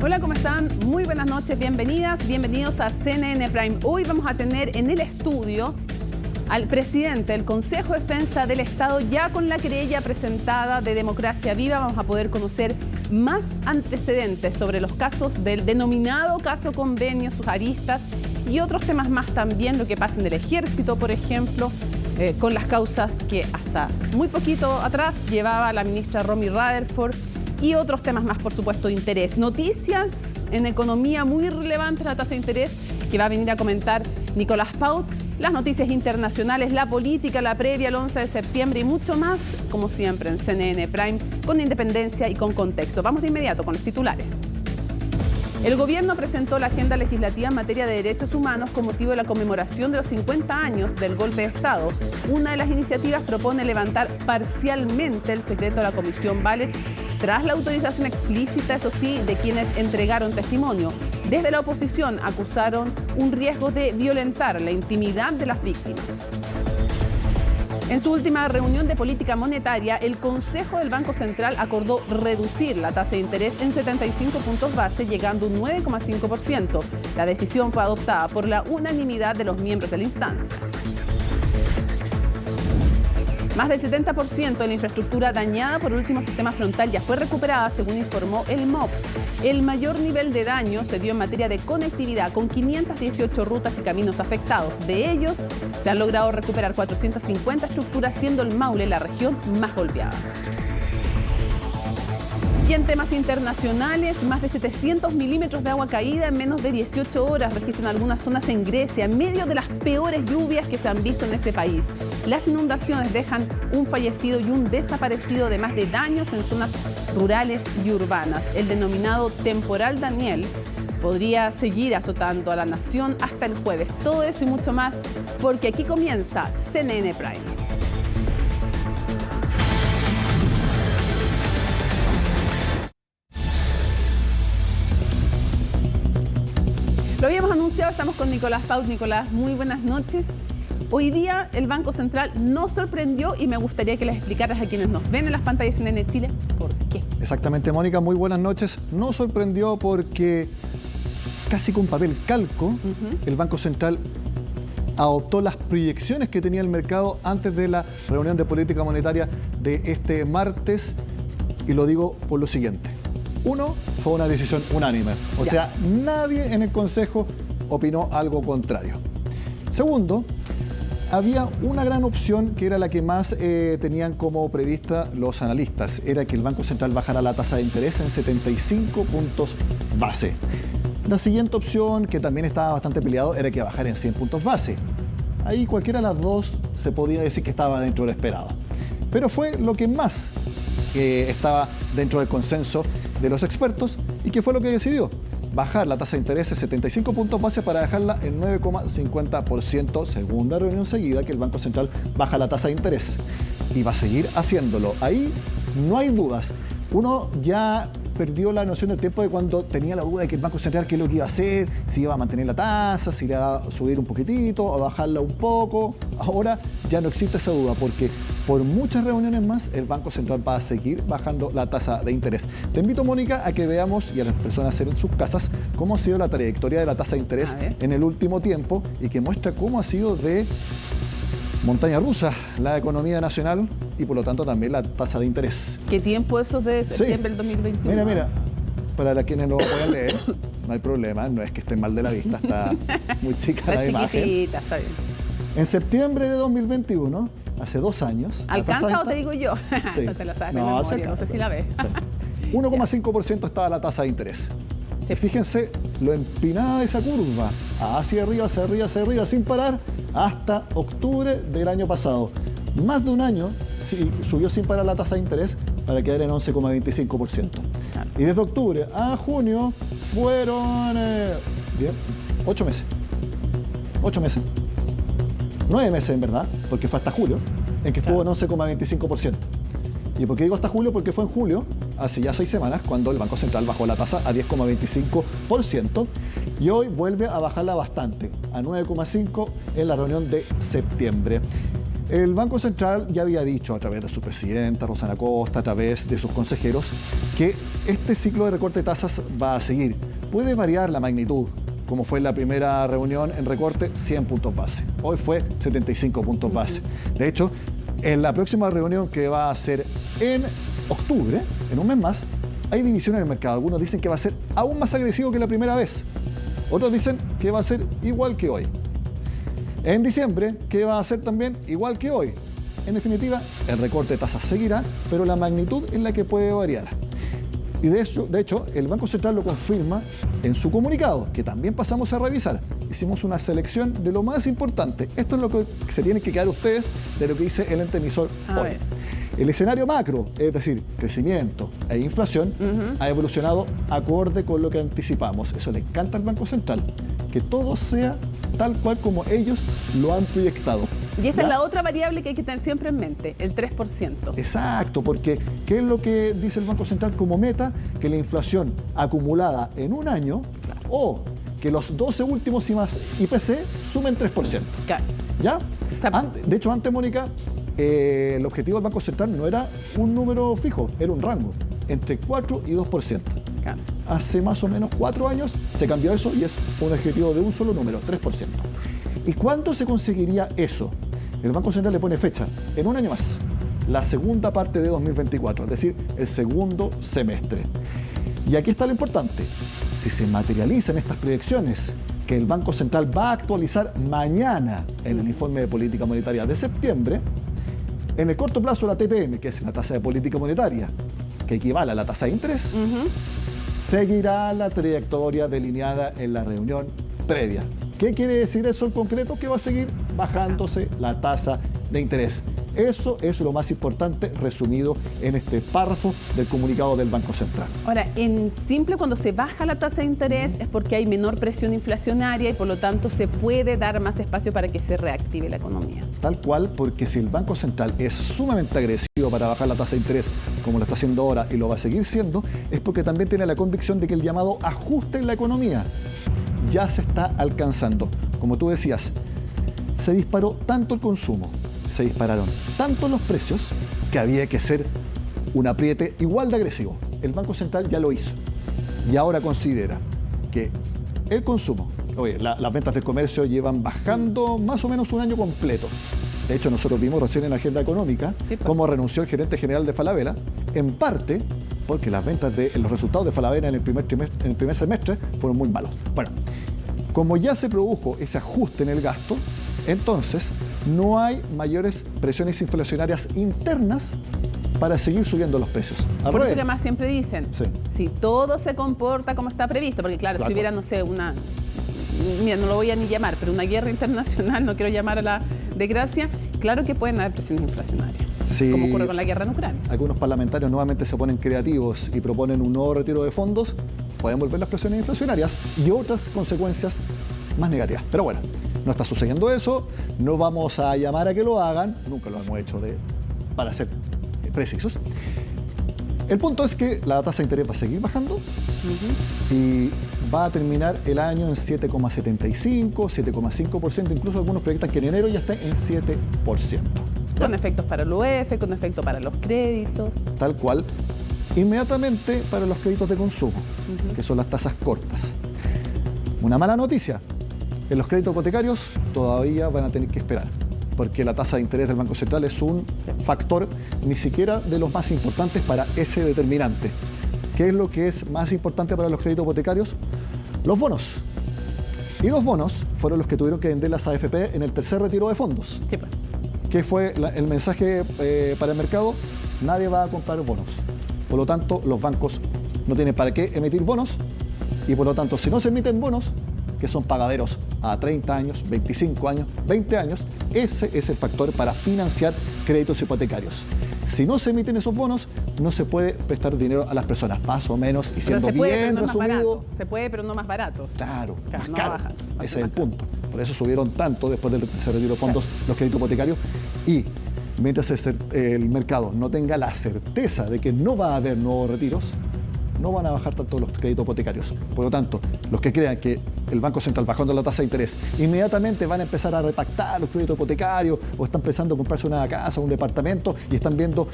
Hola, ¿cómo están? Muy buenas noches, bienvenidas, bienvenidos a CNN Prime. Hoy vamos a tener en el estudio al presidente del Consejo de Defensa del Estado, ya con la querella presentada de Democracia Viva. Vamos a poder conocer más antecedentes sobre los casos del denominado caso Convenio, sus aristas y otros temas más también, lo que pasa en el ejército, por ejemplo, con las causas que hasta muy poquito atrás llevaba la ministra Romy Rutherford y otros temas más, por supuesto, de interés. Noticias en economía muy relevantes, la tasa de interés que va a venir a comentar Nicolás Paut, las noticias internacionales, la política, la previa al 11 de septiembre y mucho más, como siempre, en CNN Prime, con independencia y con contexto. Vamos de inmediato con los titulares. El gobierno presentó la agenda legislativa en materia de derechos humanos con motivo de la conmemoración de los 50 años del golpe de Estado. Una de las iniciativas propone levantar parcialmente el secreto de la Comisión Valech tras la autorización explícita, eso sí, de quienes entregaron testimonio. Desde la oposición acusaron un riesgo de violentar la intimidad de las víctimas. En su última reunión de política monetaria, el Consejo del Banco Central acordó reducir la tasa de interés en 75 puntos base, llegando a un 9,5%. La decisión fue adoptada por la unanimidad de los miembros de la instancia. Más del 70% de la infraestructura dañada por el último sistema frontal ya fue recuperada, según informó el MOP. El mayor nivel de daño se dio en materia de conectividad, con 518 rutas y caminos afectados. De ellos, se han logrado recuperar 450 estructuras, siendo el Maule la región más golpeada. Y en temas internacionales, más de 700 milímetros de agua caída en menos de 18 horas registran algunas zonas en Grecia, en medio de las peores lluvias que se han visto en ese país. Las inundaciones dejan un fallecido y un desaparecido, además de daños en zonas rurales y urbanas. El denominado temporal Daniel podría seguir azotando a la nación hasta el jueves. Todo eso y mucho más, porque aquí comienza CNN Prime. Lo habíamos anunciado, estamos con Nicolás Paut. Nicolás, muy buenas noches. Hoy día el Banco Central nos sorprendió y me gustaría que les explicaras a quienes nos ven en las pantallas de CNN Chile por qué. Exactamente, Mónica, muy buenas noches. Nos sorprendió porque casi con papel calco, el Banco Central adoptó las proyecciones que tenía el mercado antes de la reunión de política monetaria de este martes, y lo digo por lo siguiente. Uno, fue una decisión unánime, o sea, nadie en el Consejo opinó algo contrario. Segundo, había una gran opción que era la que más tenían como prevista los analistas, era que el Banco Central bajara la tasa de interés en 75 puntos base. La siguiente opción, que también estaba bastante peleado, era que bajara en 100 puntos base. Ahí cualquiera de las dos se podía decir que estaba dentro de lo esperado. Pero fue lo que más estaba dentro del consenso de los expertos y que fue lo que decidió. Bajar la tasa de interés de 75 puntos base para dejarla en 9,50%, segunda reunión seguida que el Banco Central baja la tasa de interés. Y va a seguir haciéndolo. Ahí no hay dudas. Uno ya perdió la noción del tiempo de cuando tenía la duda de que el Banco Central qué es lo que iba a hacer, si iba a mantener la tasa, si iba a subir un poquitito o bajarla un poco. Ahora ya no existe esa duda porque por muchas reuniones más el Banco Central va a seguir bajando la tasa de interés. Te invito, Mónica, a que veamos y a las personas en sus casas cómo ha sido la trayectoria de la tasa de interés en el último tiempo y que muestra cómo ha sido de montaña rusa la economía nacional y por lo tanto también la tasa de interés. ¿Qué tiempo eso es de septiembre del 2021? Mira, para quienes no lo puedan leer, no hay problema, no es que esté mal de la vista, está muy chica la imagen. Está bien. En septiembre de 2021, hace 2 años... ¿Alcanza o te digo yo? Sí. No te la sabes de memoria, no sé si la ves. 1,5% estaba la tasa de interés. Sí. Fíjense lo empinada de esa curva, hacia arriba, hacia arriba, hacia arriba, sin parar, hasta octubre del año pasado. Más de un año subió sin parar la tasa de interés para quedar en 11,25%. Claro. Y desde octubre a junio fueron 8 meses. 8 meses. 9 meses en verdad, porque fue hasta julio, en que estuvo en 11,25%. ¿Y por qué digo hasta julio? Porque fue en julio, hace ya 6 semanas, cuando el Banco Central bajó la tasa a 10,25% y hoy vuelve a bajarla bastante, a 9,5% en la reunión de septiembre. El Banco Central ya había dicho a través de su presidenta, Rosana Costa, a través de sus consejeros, que este ciclo de recorte de tasas va a seguir. Puede variar la magnitud, como fue en la primera reunión en recorte, 100 puntos base. Hoy fue 75 puntos base. De hecho, en la próxima reunión que va a ser en octubre, en un mes más, hay división en el mercado. Algunos dicen que va a ser aún más agresivo que la primera vez. Otros dicen que va a ser igual que hoy. En diciembre, que va a ser también igual que hoy. En definitiva, el recorte de tasas seguirá, pero la magnitud es la que puede variar. Y de hecho, el Banco Central lo confirma en su comunicado, que también pasamos a revisar. Hicimos una selección de lo más importante. Esto es lo que se tienen que quedar ustedes de lo que dice el ente emisor hoy. El escenario macro, es decir, crecimiento e inflación, ha evolucionado acorde con lo que anticipamos. Eso le encanta al Banco Central, que todo sea tal cual como ellos lo han proyectado. Y esta es la otra variable que hay que tener siempre en mente, el 3%. Exacto, porque ¿qué es lo que dice el Banco Central como meta? Que la inflación acumulada en un año o que los 12 últimos IPC sumen 3%. Claro. ¿Ya? De hecho, antes, Mónica, el objetivo del Banco Central no era un número fijo, era un rango, entre 4 y 2%. Claro. Hace más o menos 4 años se cambió eso y es un objetivo de un solo número, 3%. ¿Y cuándo se conseguiría eso? El Banco Central le pone fecha, en un año más, la segunda parte de 2024, es decir, el segundo semestre. Y aquí está lo importante, si se materializan estas proyecciones que el Banco Central va a actualizar mañana en el informe de política monetaria de septiembre, en el corto plazo la TPM, que es la tasa de política monetaria, que equivale a la tasa de interés, seguirá la trayectoria delineada en la reunión previa. ¿Qué quiere decir eso en concreto? Que va a seguir bajándose la tasa de interés. Eso es lo más importante resumido en este párrafo del comunicado del Banco Central. Ahora, en simple, cuando se baja la tasa de interés es porque hay menor presión inflacionaria y por lo tanto se puede dar más espacio para que se reactive la economía. Tal cual, porque si el Banco Central es sumamente agresivo para bajar la tasa de interés, como lo está haciendo ahora y lo va a seguir siendo, es porque también tiene la convicción de que el llamado ajuste en la economía ya se está alcanzando. Como tú decías, se disparó tanto el consumo, se dispararon tanto los precios que había que hacer un apriete igual de agresivo. El Banco Central ya lo hizo y ahora considera que el consumo, las ventas del comercio llevan bajando más o menos un año completo. De hecho, nosotros vimos recién en la agenda económica cómo renunció el gerente general de Falabella, en parte porque las ventas los resultados de Falabella en el primer semestre fueron muy malos. Bueno, como ya se produjo ese ajuste en el gasto, entonces no hay mayores presiones inflacionarias internas para seguir subiendo los precios. Por eso que más siempre dicen, si todo se comporta como está previsto, porque claro, si hubiera, no sé, mira, no lo voy a ni llamar, pero una guerra internacional, no quiero llamar a la desgracia, claro que pueden haber presiones inflacionarias, como ocurre con la guerra en Ucrania. Algunos parlamentarios nuevamente se ponen creativos y proponen un nuevo retiro de fondos, pueden volver las presiones inflacionarias y otras consecuencias más negativas. Pero bueno, no está sucediendo eso, no vamos a llamar a que lo hagan, nunca lo hemos hecho para ser precisos. El punto es que la tasa de interés va a seguir bajando y va a terminar el año en 7,75, 7,5%, incluso algunos proyectan que en enero ya está en 7%. Con efectos para el UEF, con efectos para los créditos. Tal cual. Inmediatamente para los créditos de consumo, que son las tasas cortas. Una mala noticia, en los créditos hipotecarios todavía van a tener que esperar, porque la tasa de interés del Banco Central es un factor ni siquiera de los más importantes para ese determinante. ¿Qué es lo que es más importante para los créditos hipotecarios? Los bonos. Y los bonos fueron los que tuvieron que vender las AFP en el tercer retiro de fondos. Sí, pues. ¿Qué fue el mensaje para el mercado? Nadie va a comprar bonos. Por lo tanto, los bancos no tienen para qué emitir bonos y por lo tanto, si no se emiten bonos, que son pagaderos a 30 años, 25 años, 20 años, ese es el factor para financiar créditos hipotecarios. Si no se emiten esos bonos, no se puede prestar dinero a las personas, más o menos, y siendo bien resumido. Se puede, pero no más barato. Claro, más no caro. baja, Ese es el punto. Por eso subieron tanto después del tercer retiro de fondos los créditos hipotecarios y mientras el mercado no tenga la certeza de que no va a haber nuevos retiros, no van a bajar tanto los créditos hipotecarios. Por lo tanto, los que crean que el Banco Central bajando la tasa de interés inmediatamente van a empezar a repactar los créditos hipotecarios o están pensando en comprarse una casa o un departamento y están viendo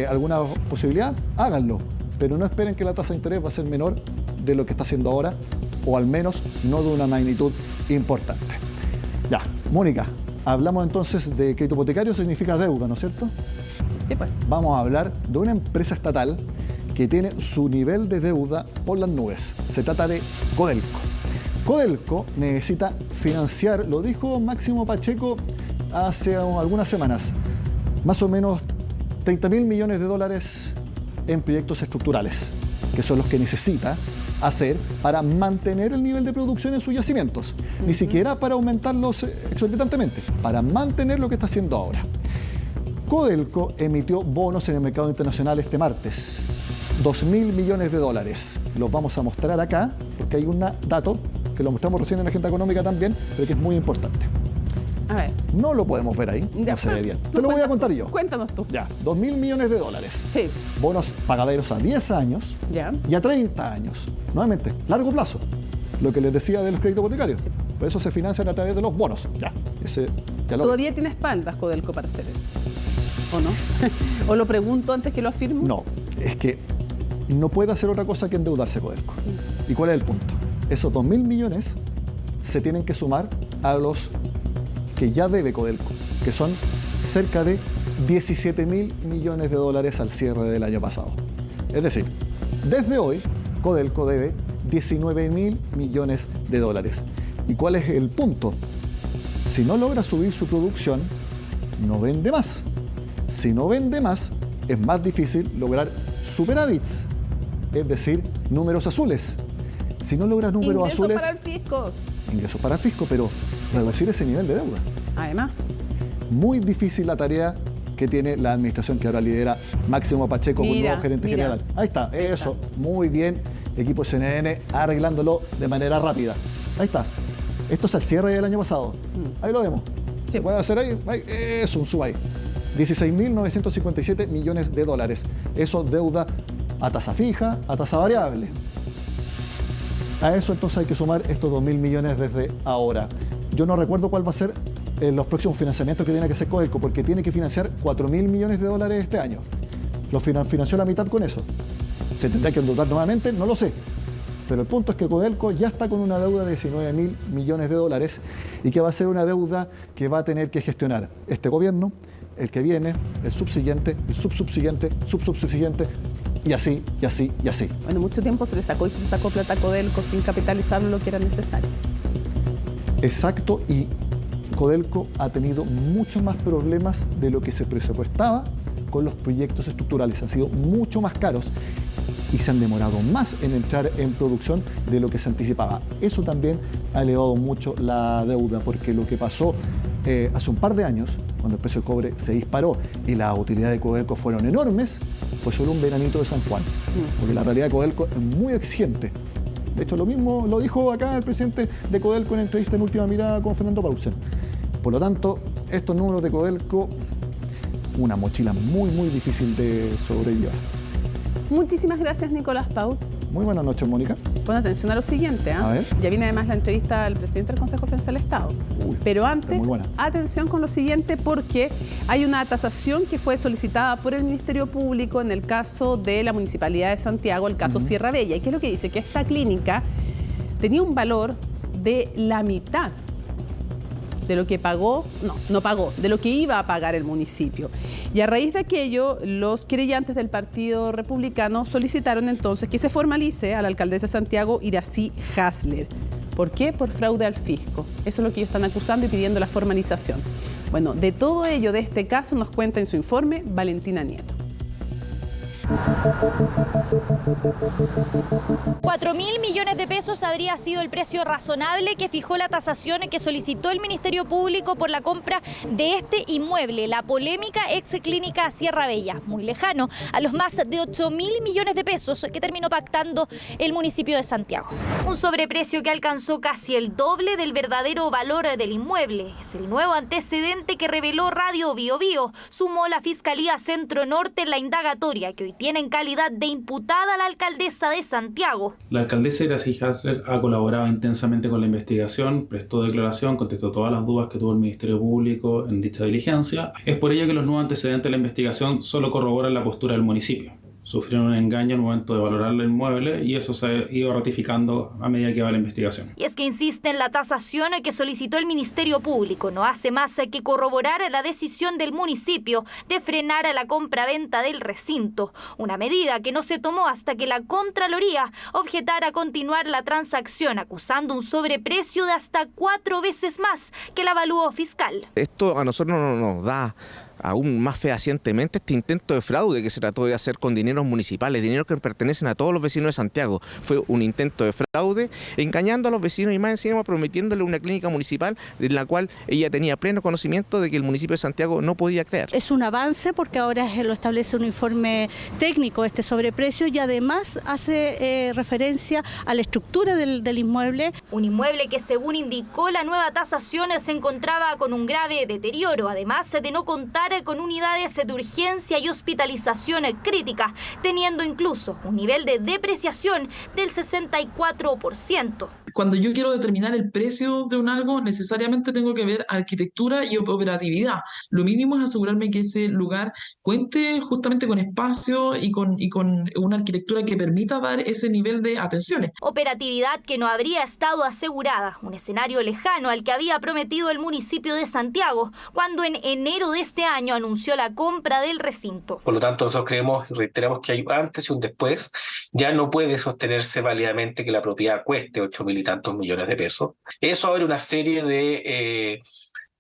alguna posibilidad, háganlo. Pero no esperen que la tasa de interés va a ser menor de lo que está haciendo ahora, o al menos no de una magnitud importante. Ya, Mónica, hablamos entonces de crédito hipotecario, significa deuda, ¿no es cierto? Sí, pues. Vamos a hablar de una empresa estatal que tiene su nivel de deuda por las nubes. Se trata de Codelco. Codelco necesita financiar, lo dijo Máximo Pacheco hace algunas semanas, más o menos 30.000 millones de dólares en proyectos estructurales, que son los que necesita hacer para mantener el nivel de producción en sus yacimientos. Ni siquiera para aumentarlos exorbitantemente, para mantener lo que está haciendo ahora. Codelco emitió bonos en el mercado internacional este martes. 2.000 millones de dólares. Los vamos a mostrar acá, porque hay un dato que lo mostramos recién en la agenda económica también, pero que es muy importante. A ver. No lo podemos ver ahí, Ya. no se ve bien. No, Te lo voy a contar yo. Cuéntanos tú. Ya, 2.000 millones de dólares. Sí. Bonos pagaderos a 10 años Ya. y a 30 años. Nuevamente, largo plazo. Lo que les decía de los créditos hipotecarios. Sí. Por eso se financian a través de los bonos. Ya, ya lo... ¿Todavía tiene espaldas Codelco para hacer eso? ¿O no? ¿O lo pregunto antes que lo afirmo? No, es que no puede hacer otra cosa que endeudarse Codelco. ¿Y cuál es el punto? Esos 2.000 millones se tienen que sumar a los que ya debe Codelco, que son cerca de 17.000 millones de dólares al cierre del año pasado. Es decir, desde hoy, Codelco debe 19.000 millones de dólares. ¿Y cuál es el punto? Si no logra subir su producción, no vende más. Si no vende más, es más difícil lograr superávits, es decir, números azules. Si no logra números azules... Ingresos para el fisco. Ingresos para el fisco, pero reducir ese nivel de deuda. Además. Muy difícil la tarea que tiene la administración que ahora lidera Máximo Pacheco como nuevo gerente general. Ahí está, eso, muy bien. Equipo CNN arreglándolo de manera rápida. Ahí está. Esto es al cierre del año pasado. Ahí lo vemos. Sí. ¿Se puede hacer ahí? Eso, un sub ahí. 16.957 millones de dólares. Eso deuda a tasa fija, a tasa variable. A eso entonces hay que sumar estos 2.000 millones desde ahora. Yo no recuerdo cuál va a ser los próximos financiamientos que tiene que hacer Codelco, porque tiene que financiar 4.000 millones de dólares este año. Lo financió la mitad con eso. ¿Se tendrá que endeudar nuevamente? No lo sé. Pero el punto es que Codelco ya está con una deuda de 19.000 millones de dólares y que va a ser una deuda que va a tener que gestionar este gobierno, el que viene, el subsiguiente, el subsubsiguiente, subsubsiguiente, y así, y así, y así. Bueno, mucho tiempo se le sacó plata a Codelco sin capitalizarlo lo que era necesario. Exacto, y Codelco ha tenido muchos más problemas de lo que se presupuestaba con los proyectos estructurales. Han sido mucho más caros y se han demorado más en entrar en producción de lo que se anticipaba. Eso también ha elevado mucho la deuda, porque lo que pasó hace un par de años, cuando el precio del cobre se disparó y las utilidades de Codelco fueron enormes, fue solo un veranito de San Juan, porque la realidad de Codelco es muy exigente. De hecho, lo mismo lo dijo acá el presidente de Codelco en entrevista en Última Mirada con Fernando Pausen. Por lo tanto, estos números de Codelco, una mochila muy, muy difícil de sobrellevar. Muchísimas gracias, Nicolás Paut. Muy buenas noches, Mónica. Pon atención a lo siguiente. A ver. Ya viene además la entrevista al presidente del Consejo de Defensa del Estado. Pero antes, muy buena. atención con lo siguiente, porque hay una tasación que fue solicitada por el Ministerio Público en el caso de la Municipalidad de Santiago, el caso Sierra Bella. ¿Y qué es lo que dice? Que esta clínica tenía un valor de la mitad de lo que pagó, no pagó, de lo que iba a pagar el municipio. Y a raíz de aquello, los querellantes del Partido Republicano solicitaron entonces que se formalice a la alcaldesa de Santiago, Iracy Hasler. ¿Por qué? Por fraude al fisco. Eso es lo que ellos están acusando y pidiendo la formalización. Bueno, de todo ello, de este caso, nos cuenta en su informe Valentina Nieto. 4.000 millones de pesos habría sido el precio razonable que fijó la tasación que solicitó el Ministerio Público por la compra de este inmueble, la polémica ex clínica Sierra Bella, muy lejano a los más de 8.000 millones de pesos que terminó pactando el municipio de Santiago. Un sobreprecio que alcanzó casi el doble del verdadero valor del inmueble. Es el nuevo antecedente que reveló Radio Bio Bio. Sumó la Fiscalía Centro Norte en la indagatoria que hoy y tiene en calidad de imputada a la alcaldesa de Santiago. La alcaldesa Iracy Hasler ha colaborado intensamente con la investigación, prestó declaración, contestó todas las dudas que tuvo el Ministerio Público en dicha diligencia. Es por ello que los nuevos antecedentes de la investigación solo corroboran la postura del municipio. Sufrieron un engaño al momento de valorar el inmueble y eso se ha ido ratificando a medida que va la investigación. Y es que insiste en la tasación que solicitó el Ministerio Público. No hace más que corroborar la decisión del municipio de frenar a la compraventa del recinto. Una medida que no se tomó hasta que la Contraloría objetara continuar la transacción, acusando un sobreprecio de hasta 4 veces más que el avalúo fiscal. Esto a nosotros nos da aún más fehacientemente este intento de fraude que se trató de hacer con dineros municipales, dineros que pertenecen a todos los vecinos de Santiago. Fue un intento de fraude, engañando a los vecinos y más encima prometiéndole una clínica municipal de la cual ella tenía pleno conocimiento de que el municipio de Santiago no podía crear. Es un avance porque ahora lo establece un informe técnico este sobreprecio y además hace referencia a la estructura del inmueble. Un inmueble que, según indicó la nueva tasación, se encontraba con un grave deterioro, además de no contar con unidades de urgencia y hospitalización crítica, teniendo incluso un nivel de depreciación del 64%. Cuando yo quiero determinar el precio de un algo, necesariamente tengo que ver arquitectura y operatividad. Lo mínimo es asegurarme que ese lugar cuente justamente con espacio y con una arquitectura que permita dar ese nivel de atenciones. Operatividad que no habría estado asegurada, un escenario lejano al que había prometido el municipio de Santiago, cuando en enero de este año anunció la compra del recinto. Por lo tanto, nosotros creemos y reiteramos que hay un antes y un después. Ya no puede sostenerse válidamente que la propiedad cueste 8.000 y tantos millones de pesos. Eso abre una serie de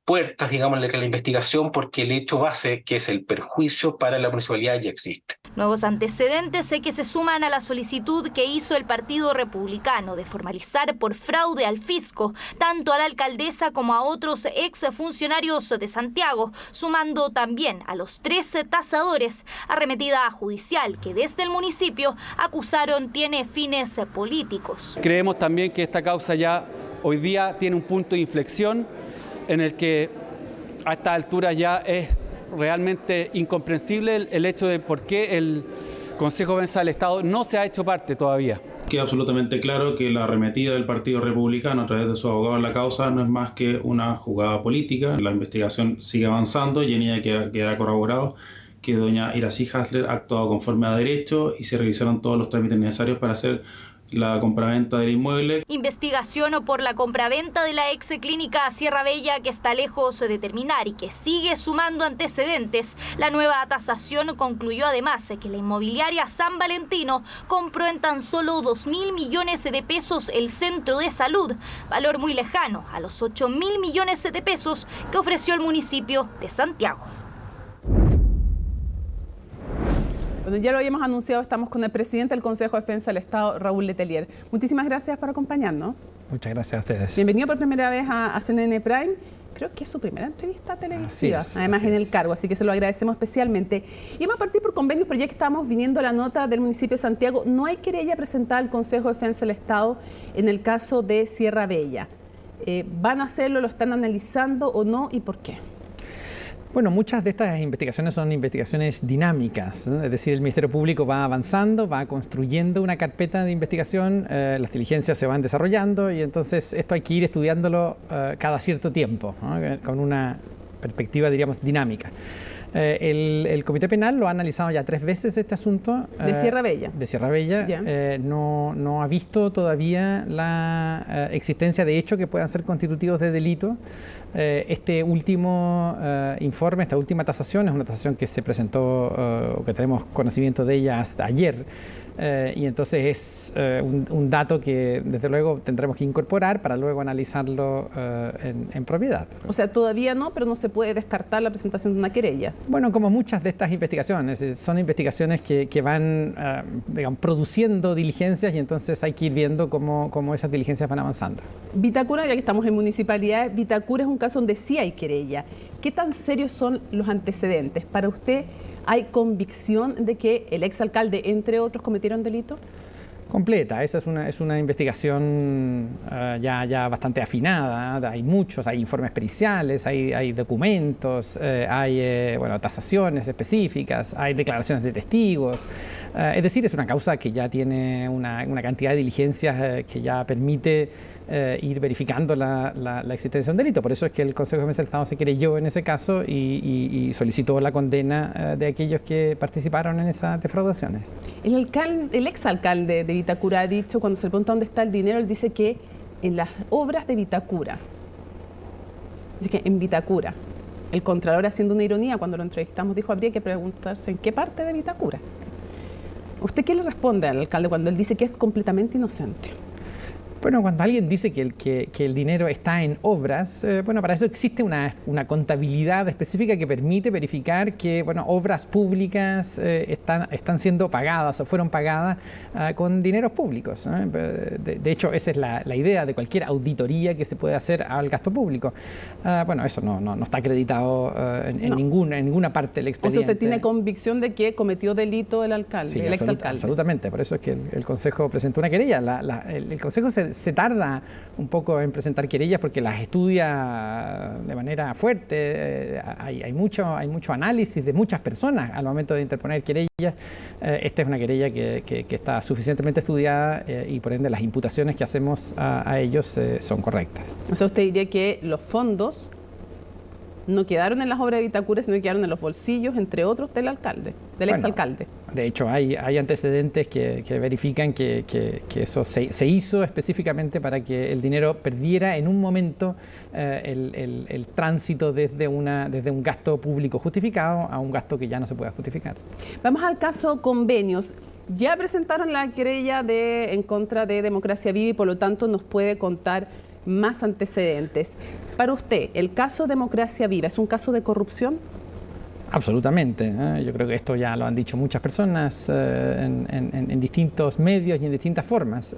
puertas, digamos, en la investigación, porque el hecho base, que es el perjuicio para la municipalidad, ya existe. Nuevos antecedentes que se suman a la solicitud que hizo el Partido Republicano de formalizar por fraude al fisco tanto a la alcaldesa como a otros exfuncionarios de Santiago, sumando también a los 13 tasadores. Arremetida judicial que desde el municipio acusaron tiene fines políticos. Creemos también que esta causa ya hoy día tiene un punto de inflexión en el que a esta altura ya es realmente incomprensible el hecho de por qué el Consejo de Defensa del Estado no se ha hecho parte todavía. Queda absolutamente claro que la arremetida del Partido Republicano a través de su abogado en la causa no es más que una jugada política. La investigación sigue avanzando y en ella queda corroborado que doña Iracy Hasler ha actuado conforme a derecho y se revisaron todos los trámites necesarios para hacer la compraventa del inmueble. Investigación por la compraventa de la ex clínica Sierra Bella que está lejos de terminar y que sigue sumando antecedentes. La nueva tasación concluyó además que la inmobiliaria San Valentino compró en tan solo 2.000 millones de pesos el centro de salud, valor muy lejano a los 8.000 millones de pesos que ofreció el municipio de Santiago. Bueno, ya lo habíamos anunciado, estamos con el presidente del Consejo de Defensa del Estado, Raúl Letelier. Muchísimas gracias por acompañarnos. Muchas gracias a ustedes. Bienvenido por primera vez a CNN Prime. Creo que es su primera entrevista televisiva, además en el cargo, así que se lo agradecemos especialmente. Y vamos a partir por convenios, pero ya que estamos viniendo a la nota del municipio de Santiago, no hay querella presentada al Consejo de Defensa del Estado en el caso de Sierra Bella. ¿Van a hacerlo, lo están analizando o no y por qué? Bueno, muchas de estas investigaciones son investigaciones dinámicas, ¿no? Es decir, el Ministerio Público va avanzando, va construyendo una carpeta de investigación, las diligencias se van desarrollando y entonces esto hay que ir estudiándolo cada cierto tiempo, ¿no? Con una perspectiva, diríamos, dinámica. El Comité Penal lo ha analizado ya 3 veces este asunto. ¿De Sierra Bella? De Sierra Bella. No ha visto todavía la existencia de hechos que puedan ser constitutivos de delito. Este último informe, esta última tasación, es una tasación que se presentó, o que tenemos conocimiento de ella hasta ayer. Y entonces es un dato que desde luego tendremos que incorporar para luego analizarlo en propiedad. O sea, todavía no, pero no se puede descartar la presentación de una querella. Bueno, como muchas de estas investigaciones, son investigaciones que van digamos, produciendo diligencias y entonces hay que ir viendo cómo esas diligencias van avanzando. Vitacura, ya que estamos en municipalidades, Vitacura es un caso donde sí hay querella. ¿Qué tan serios son los antecedentes? Para usted, ¿hay convicción de que el exalcalde, entre otros, cometieron delito? Completa, esa es una investigación ya bastante afinada. Hay muchos, hay informes periciales, hay documentos, hay tasaciones específicas, hay declaraciones de testigos. Es decir, es una causa que ya tiene una cantidad de diligencias que ya permite ir verificando la existencia de un delito. Por eso es que el Consejo de Defensa del Estado se creyó en ese caso y solicitó la condena de aquellos que participaron en esas defraudaciones. El exalcalde de Vitacura ha dicho, cuando se le pregunta dónde está el dinero, él dice que en las obras de Vitacura. Dice que en Vitacura. El Contralor, haciendo una ironía cuando lo entrevistamos, dijo, habría que preguntarse en qué parte de Vitacura. ¿Usted qué le responde al alcalde cuando él dice que es completamente inocente? Bueno, cuando alguien dice que el dinero está en obras, para eso existe una contabilidad específica que permite verificar que obras públicas están siendo pagadas o fueron pagadas con dineros públicos. De hecho, esa es la idea de cualquier auditoría que se puede hacer al gasto público. Eso no está acreditado en ninguna parte del expediente. ¿Usted tiene convicción de que cometió delito el alcalde, sí, el exalcalde? Absolutamente, por eso es que el Consejo presentó una querella. El Consejo se tarda un poco en presentar querellas porque las estudia de manera fuerte. Hay mucho análisis de muchas personas al momento de interponer querellas. Esta es una querella que está suficientemente estudiada y por ende las imputaciones que hacemos a ellos son correctas. O sea, usted diría que los fondos no quedaron en las obras de Vitacura, sino que quedaron en los bolsillos, entre otros, del alcalde, del exalcalde. De hecho, hay antecedentes que verifican que eso se hizo específicamente para que el dinero perdiera en un momento el tránsito desde un gasto público justificado a un gasto que ya no se pueda justificar. Vamos al caso convenios. Ya presentaron la querella en contra de Democracia Viva y por lo tanto nos puede contar más antecedentes. Para usted, ¿el caso Democracia Viva es un caso de corrupción? Absolutamente. Yo creo que esto ya lo han dicho muchas personas en distintos medios y en distintas formas.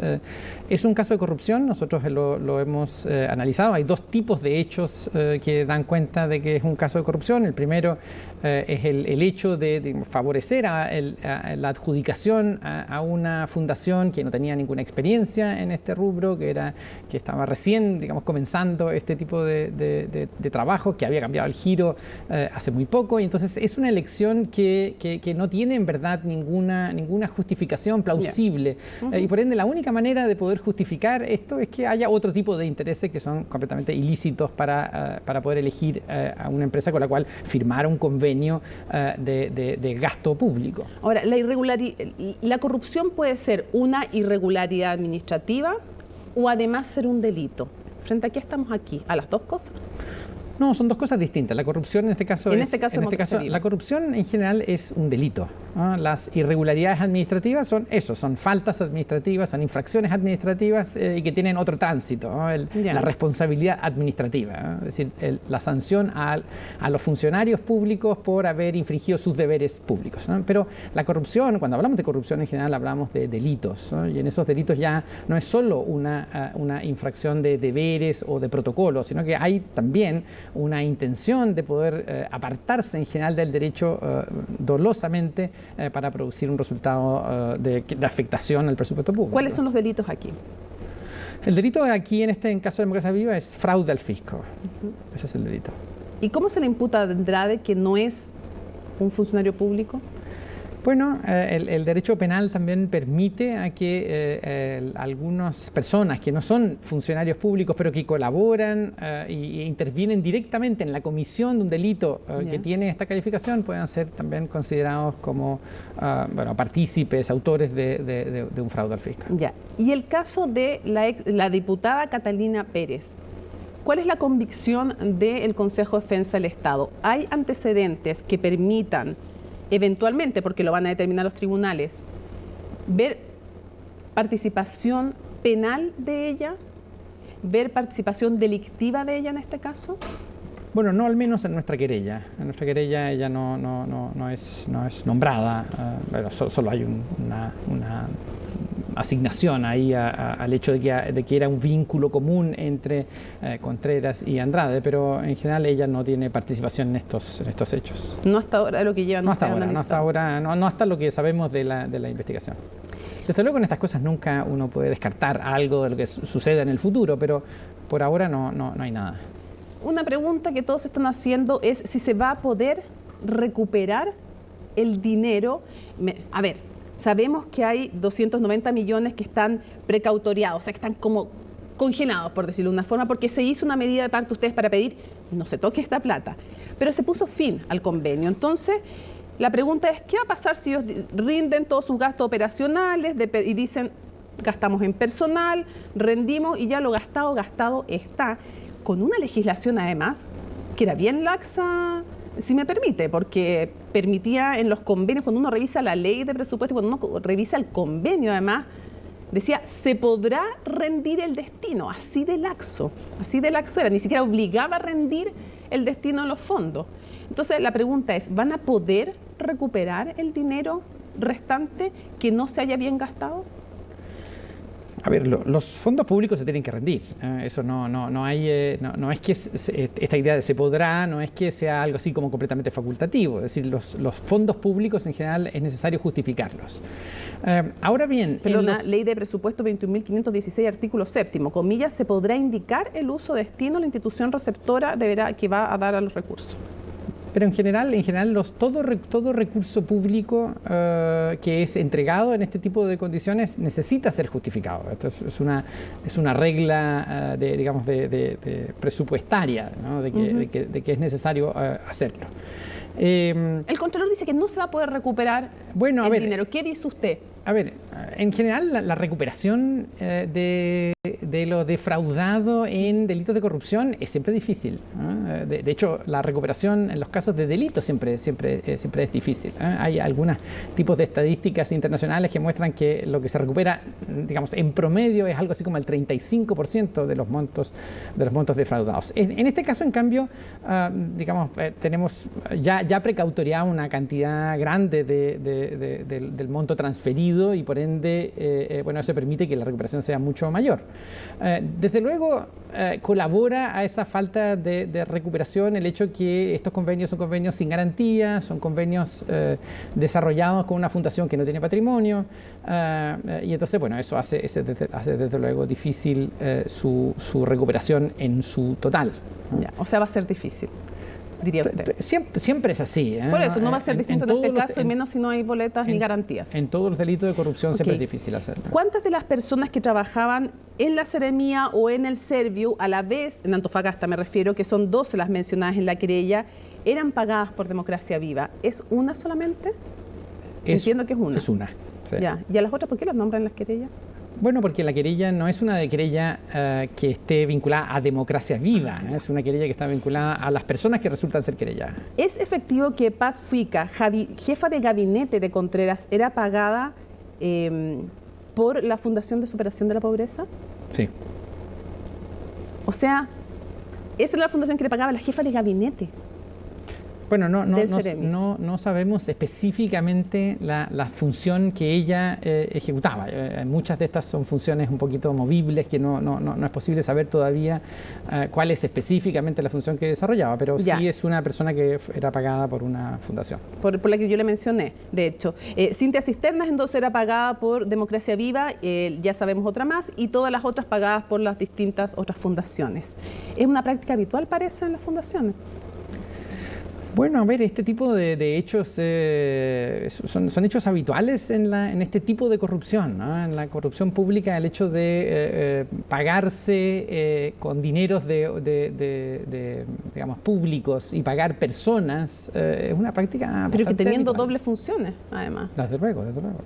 Es un caso de corrupción, nosotros lo hemos analizado. Hay dos tipos de hechos que dan cuenta de que es un caso de corrupción. El primero es el hecho de favorecer a la adjudicación a una fundación que no tenía ninguna experiencia en este rubro, que estaba recién, comenzando este tipo de trabajo, que había cambiado el giro hace muy poco, y entonces es una elección que no tiene en verdad ninguna justificación plausible. Y por ende la única manera de poder justificar esto es que haya otro tipo de intereses que son completamente ilícitos para poder elegir a una empresa con la cual firmar un convenio de gasto público. Ahora, la corrupción puede ser una irregularidad administrativa o además ser un delito. ¿Frente a qué estamos aquí? ¿A las dos cosas? No, son dos cosas distintas. La corrupción en este caso la corrupción en general es un delito, ¿no? Las irregularidades administrativas son faltas administrativas, son infracciones administrativas y que tienen otro tránsito, ¿no? La responsabilidad administrativa, ¿no? Es decir, la sanción a los funcionarios públicos por haber infringido sus deberes públicos, ¿no? Pero la corrupción, cuando hablamos de corrupción en general hablamos de delitos, ¿no? Y en esos delitos ya no es solo una infracción de deberes o de protocolos, sino que hay también una intención de poder apartarse en general del derecho dolosamente para producir un resultado de afectación al presupuesto público. ¿Cuáles son los delitos aquí? El delito aquí en caso de Democracia Viva es fraude al fisco. Ese es el delito. ¿Y cómo se le imputa a Andrade, que no es un funcionario público? Bueno, el derecho penal también permite a que algunas personas que no son funcionarios públicos, pero que colaboran e intervienen directamente en la comisión de un delito que tiene esta calificación, puedan ser también considerados como partícipes, autores de un fraude al fisco. Ya. Y el caso de la diputada Catalina Pérez. ¿Cuál es la convicción del Consejo de Defensa del Estado? ¿Hay antecedentes que permitan eventualmente, porque lo van a determinar los tribunales, ver participación penal de ella, ver participación delictiva de ella en este caso? Bueno, no al menos en nuestra querella. En nuestra querella ella no es nombrada, solo hay una asignación ahí al hecho de que era un vínculo común entre Contreras y Andrade, pero en general ella no tiene participación en estos hechos. No hasta ahora lo que llevan. No hasta ahora, no hasta lo que sabemos de la investigación. Desde luego en estas cosas nunca uno puede descartar algo de lo que suceda en el futuro, pero por ahora no hay nada. Una pregunta que todos están haciendo es si se va a poder recuperar el dinero. A ver, sabemos que hay 290 millones que están precautoriados, o sea, que están como congelados, por decirlo de una forma, porque se hizo una medida de parte de ustedes para pedir no se toque esta plata, pero se puso fin al convenio. Entonces, la pregunta es, ¿qué va a pasar si ellos rinden todos sus gastos operacionales y dicen, gastamos en personal, rendimos y ya lo gastado está, con una legislación además que era bien laxa, si me permite, porque permitía en los convenios, cuando uno revisa la ley de presupuesto, cuando uno revisa el convenio además, decía, se podrá rendir el destino, así de laxo era, ni siquiera obligaba a rendir el destino de los fondos. Entonces la pregunta es, ¿van a poder recuperar el dinero restante que no se haya bien gastado? A ver, los fondos públicos se tienen que rendir. Eso no es que esta idea de se podrá, no es que sea algo así como completamente facultativo. Es decir, los fondos públicos en general es necesario justificarlos. Ahora bien... Pero la ley de presupuesto 21.516, artículo 7, comillas, se podrá indicar el uso destino, la institución receptora que va a dar a los recursos. Pero en general todo recurso público que es entregado en este tipo de condiciones necesita ser justificado. Esto es una regla, presupuestaria, ¿no? de que es necesario hacerlo. El Contralor dice que no se va a poder recuperar el dinero. ¿Qué dice usted? A ver, en general la recuperación de lo defraudado en delitos de corrupción es siempre difícil, ¿no? De hecho, la recuperación en los casos de delitos siempre es difícil, ¿eh? Hay algunos tipos de estadísticas internacionales que muestran que lo que se recupera, digamos, en promedio es algo así como el 35% de los montos defraudados. En este caso, en cambio, tenemos ya precautoriada una cantidad grande del monto transferido y por ende, eso permite que la recuperación sea mucho mayor. Desde luego, colabora a esa falta de recuperación el hecho que estos convenios son convenios sin garantía, son convenios desarrollados con una fundación que no tiene patrimonio, y entonces, eso hace desde luego difícil su recuperación en su total. Ya, o sea, va a ser difícil, diría usted. Siempre es así, ¿eh? Por eso no va a ser distinto en este caso, y menos si no hay boletas ni garantías. En todos los delitos de corrupción siempre es difícil hacerlo. ¿Cuántas de las personas que trabajaban en la Seremía o en el Serviu, a la vez, en Antofagasta me refiero, que son 12 las mencionadas en la querella, eran pagadas por Democracia Viva? ¿Es una solamente? Entiendo que es una. Es una, sí. Ya. ¿Y a las otras por qué las nombran en las querellas? Bueno, porque la querella no es una querella que esté vinculada a Democracia Viva, ¿eh? Es una querella que está vinculada a las personas que resultan ser querelladas. ¿Es efectivo que Paz Fuica, jefa de gabinete de Contreras, era pagada por la Fundación de Superación de la Pobreza? Sí. O sea, esa era la fundación que le pagaba a la jefa de gabinete. Bueno, no sabemos específicamente la función que ella ejecutaba. Muchas de estas son funciones un poquito movibles que no es posible saber todavía cuál es específicamente la función que desarrollaba, pero sí es una persona que era pagada por una fundación. Por la que yo le mencioné, de hecho. Cintia Cisternas entonces era pagada por Democracia Viva, ya sabemos otra más, y todas las otras pagadas por las distintas otras fundaciones. ¿Es una práctica habitual, parece, en las fundaciones? Bueno, a ver, este tipo de hechos son hechos habituales en este tipo de corrupción, ¿no? En la corrupción pública, el hecho de pagarse con dineros digamos, públicos y pagar personas es una práctica pero que teniendo habitual. Dobles funciones, además. Desde luego, desde luego.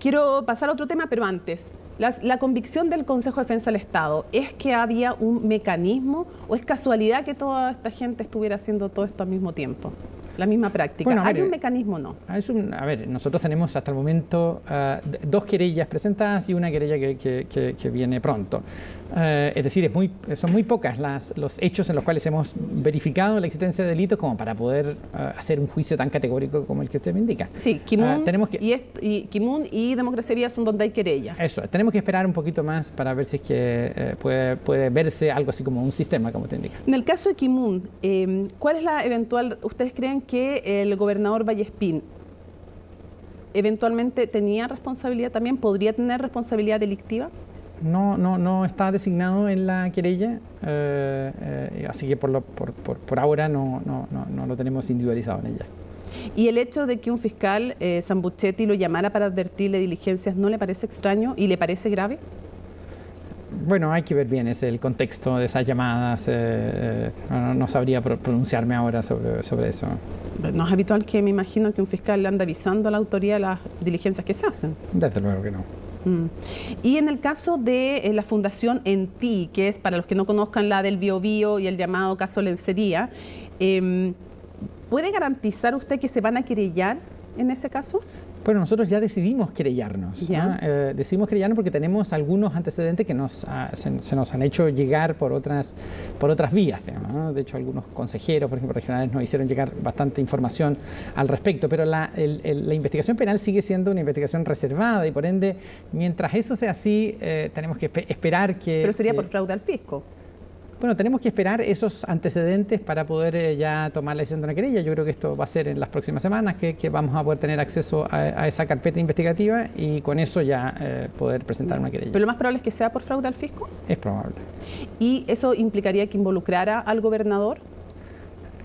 Quiero pasar a otro tema, pero antes. La convicción del Consejo de Defensa del Estado, ¿es que había un mecanismo o es casualidad que toda esta gente estuviera haciendo todo esto al mismo tiempo? La misma práctica. Bueno, ¿Hay un mecanismo o no? A ver, nosotros tenemos hasta el momento 2 querellas presentadas y una querella que viene pronto. Es decir, son muy pocas los hechos en los cuales hemos verificado la existencia de delitos como para poder hacer un juicio tan categórico como el que usted me indica. Sí, Kimun y Democracia Viva son donde hay querellas. Eso, tenemos que esperar un poquito más para ver si es que puede verse algo así como un sistema, como te indica. En el caso de Kimun, ¿cuál es la eventual, ustedes creen que el gobernador Vallespín eventualmente tenía responsabilidad también, podría tener responsabilidad delictiva. No está designado en la querella, así que por ahora no lo tenemos individualizado en ella. ¿Y el hecho de que un fiscal, Sambucetti, lo llamara para advertirle diligencias, no le parece extraño y le parece grave? Bueno, hay que ver bien el contexto de esas llamadas. No sabría pronunciarme ahora sobre eso. No es habitual que me imagino que un fiscal le ande avisando a la autoridad de las diligencias que se hacen. Desde luego que no. Y en el caso de la Fundación ENTI, que es, para los que no conozcan, la del Biobío y el llamado caso Lencería, ¿puede garantizar usted que se van a querellar en ese caso? Bueno, nosotros ya decidimos querellarnos. ¿No? Decidimos querellarnos porque tenemos algunos antecedentes que se nos han hecho llegar por otras vías, ¿no? De hecho, algunos consejeros, por ejemplo, regionales, nos hicieron llegar bastante información al respecto, pero la investigación penal sigue siendo una investigación reservada y, por ende, mientras eso sea así, tenemos que esperar que... Pero sería por fraude al fisco. Bueno, tenemos que esperar esos antecedentes para poder ya tomar la decisión de una querella. Yo creo que esto va a ser en las próximas semanas, que vamos a poder tener acceso a esa carpeta investigativa y con eso ya poder presentar una querella. ¿Pero lo más probable es que sea por fraude al fisco? Es probable. ¿Y eso implicaría que involucrara al gobernador?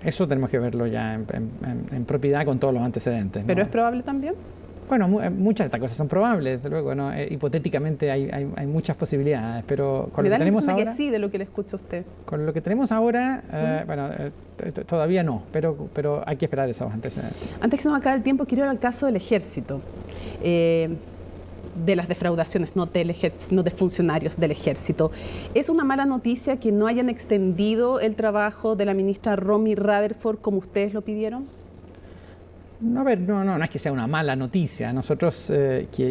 Eso tenemos que verlo ya en propiedad con todos los antecedentes, ¿no? ¿Pero es probable también? Bueno, muchas de estas cosas son probables, desde luego, ¿no? Hipotéticamente hay muchas posibilidades, pero con lo que tenemos ahora... que sí, de lo que le escucho a usted. Con lo que tenemos ahora, todavía no, pero hay que esperar esos antecedentes. Antes que se nos acabe el tiempo, quiero ir al caso del Ejército, de las defraudaciones, no de funcionarios del Ejército. ¿Es una mala noticia que no hayan extendido el trabajo de la ministra Romy Rutherford como ustedes lo pidieron? No, a ver, no es que sea una mala noticia. Nosotros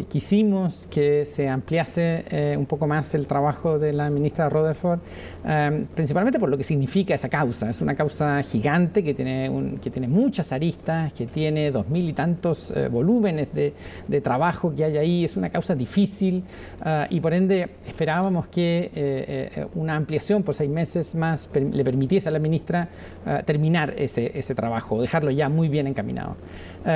quisimos que se ampliase un poco más el trabajo de la ministra Rutherford, principalmente por lo que significa esa causa. Es una causa gigante que tiene muchas aristas, que tiene 2000 y tantos volúmenes de trabajo que hay ahí. Es una causa difícil y por ende esperábamos que una ampliación por 6 meses más le permitiese a la ministra terminar ese trabajo, dejarlo ya muy bien encaminado.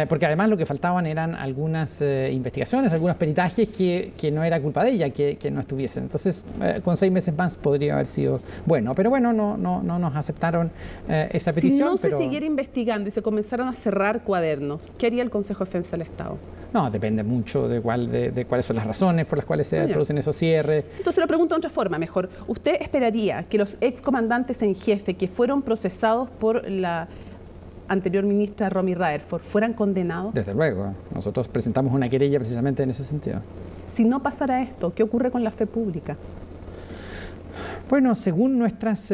Porque además lo que faltaban eran algunas investigaciones, algunos peritajes que no era culpa de ella que no estuviesen. Entonces, con 6 meses más podría haber sido bueno. Pero bueno, no nos aceptaron esa petición. Si no se siguiera investigando y se comenzaron a cerrar cuadernos, ¿qué haría el Consejo de Defensa del Estado? No, depende mucho de cuáles son las razones por las cuales se producen esos cierres. Entonces lo pregunto de otra forma, mejor. ¿Usted esperaría que los excomandantes en jefe que fueron procesados por la anterior ministra Romy Rutherford fueran condenados? Desde luego. Nosotros presentamos una querella precisamente en ese sentido. Si no pasara esto, ¿qué ocurre con la fe pública? Bueno, según nuestras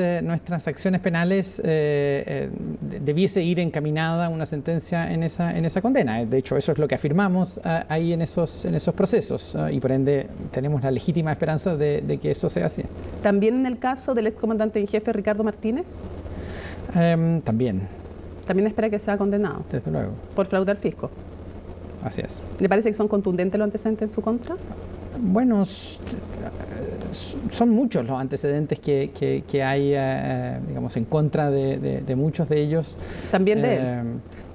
acciones penales, debiese ir encaminada una sentencia en esa condena. De hecho, eso es lo que afirmamos ahí en esos procesos y por ende tenemos la legítima esperanza de que eso sea así. ¿También en el caso del excomandante en jefe Ricardo Martínez? También. ¿También espera que sea condenado? Desde luego. ¿Por fraude al fisco? Así es. ¿Le parece que son contundentes los antecedentes en su contra? Bueno, son muchos los antecedentes que hay, digamos, en contra de muchos de ellos. ¿También de él?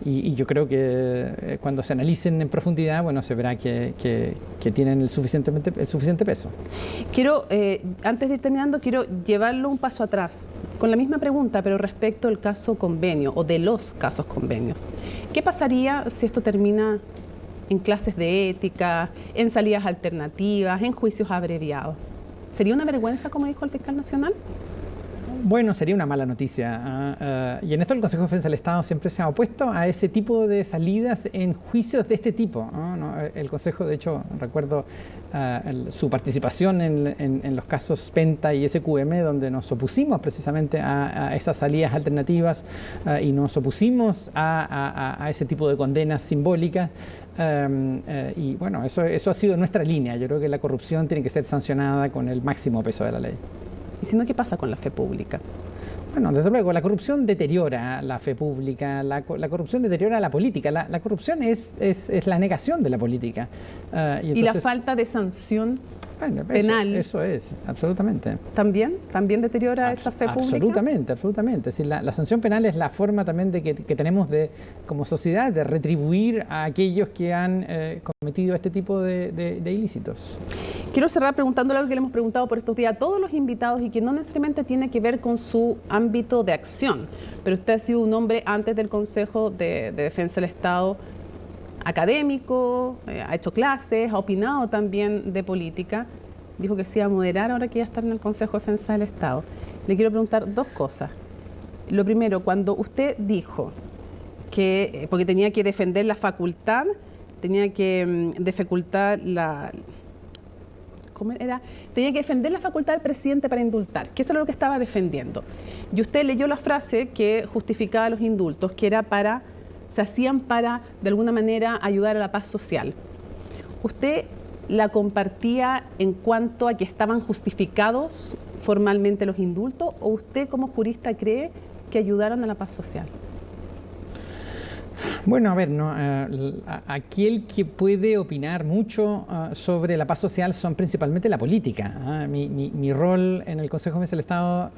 Y yo creo que cuando se analicen en profundidad, bueno, se verá que tienen el suficiente peso. Quiero, antes de ir terminando, quiero llevarlo un paso atrás, con la misma pregunta, pero respecto al caso convenio, o de los casos convenios. ¿Qué pasaría si esto termina en clases de ética, en salidas alternativas, en juicios abreviados? ¿Sería una vergüenza, como dijo el fiscal nacional? Bueno, sería una mala noticia. Y en esto el Consejo de Defensa del Estado siempre se ha opuesto a ese tipo de salidas en juicios de este tipo, ¿no? El Consejo, de hecho, recuerdo su participación en los casos Penta y SQM, donde nos opusimos precisamente a esas salidas alternativas y nos opusimos a ese tipo de condenas simbólicas. Y bueno, eso ha sido nuestra línea. Yo creo que la corrupción tiene que ser sancionada con el máximo peso de la ley. ¿Y si no, qué pasa con la fe pública? Bueno, desde luego, la corrupción deteriora la fe pública, la corrupción deteriora la política. La corrupción es la negación de la política. ¿Y la falta de sanción Bueno, penal. Eso es, absolutamente. ¿También deteriora esa fe pública? Absolutamente. Es decir, la sanción penal es la forma también de que tenemos como sociedad de retribuir a aquellos que han cometido este tipo de ilícitos. Quiero cerrar preguntándole algo que le hemos preguntado por estos días a todos los invitados y que no necesariamente tiene que ver con su ámbito de acción, pero usted ha sido un hombre antes del Consejo de Defensa del Estado académico, ha hecho clases, ha opinado también de política, dijo que se iba a moderar ahora que ya está en el Consejo de Defensa del Estado. Le quiero preguntar dos cosas. Lo primero, cuando usted dijo que, porque tenía que defender la facultad, tenía que defender la facultad del presidente para indultar, que eso era lo que estaba defendiendo. Y usted leyó la frase que justificaba los indultos, que era se hacían para, de alguna manera, ayudar a la paz social. ¿Usted la compartía en cuanto a que estaban justificados formalmente los indultos o usted como jurista cree que ayudaron a la paz social? Bueno, a ver, aquel que puede opinar mucho sobre la paz social son principalmente la política. Mi rol en el Consejo de Defensa del Estado,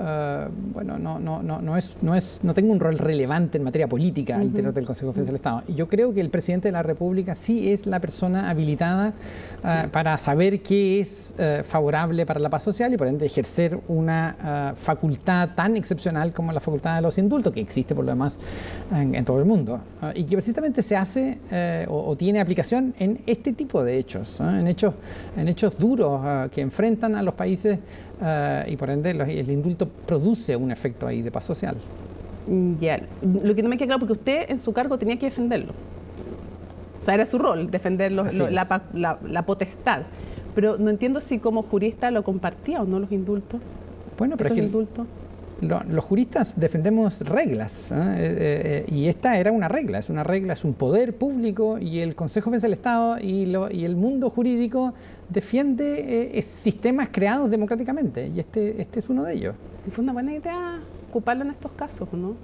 no tengo un rol relevante en materia política al interior del Consejo de Defensa del Estado. Y yo creo que el presidente de la República sí es la persona habilitada para saber qué es favorable para la paz social y por ende ejercer una facultad tan excepcional como la facultad de los indultos, que existe por lo demás en todo el mundo. Y que precisamente se hace o tiene aplicación en este tipo de hechos, en hechos duros que enfrentan a los países y por ende el indulto produce un efecto ahí de paz social. Ya, lo que no me queda claro, porque usted en su cargo tenía que defenderlo. O sea, era su rol, defender la potestad. Pero no entiendo si como jurista lo compartía o no los indultos. Bueno, pero es que los juristas defendemos reglas y esta era una regla, es un poder público y el Consejo de Defensa del Estado y el mundo jurídico defiende sistemas creados democráticamente y este es uno de ellos. ¿Y fue una buena idea ocuparlo en estos casos o no?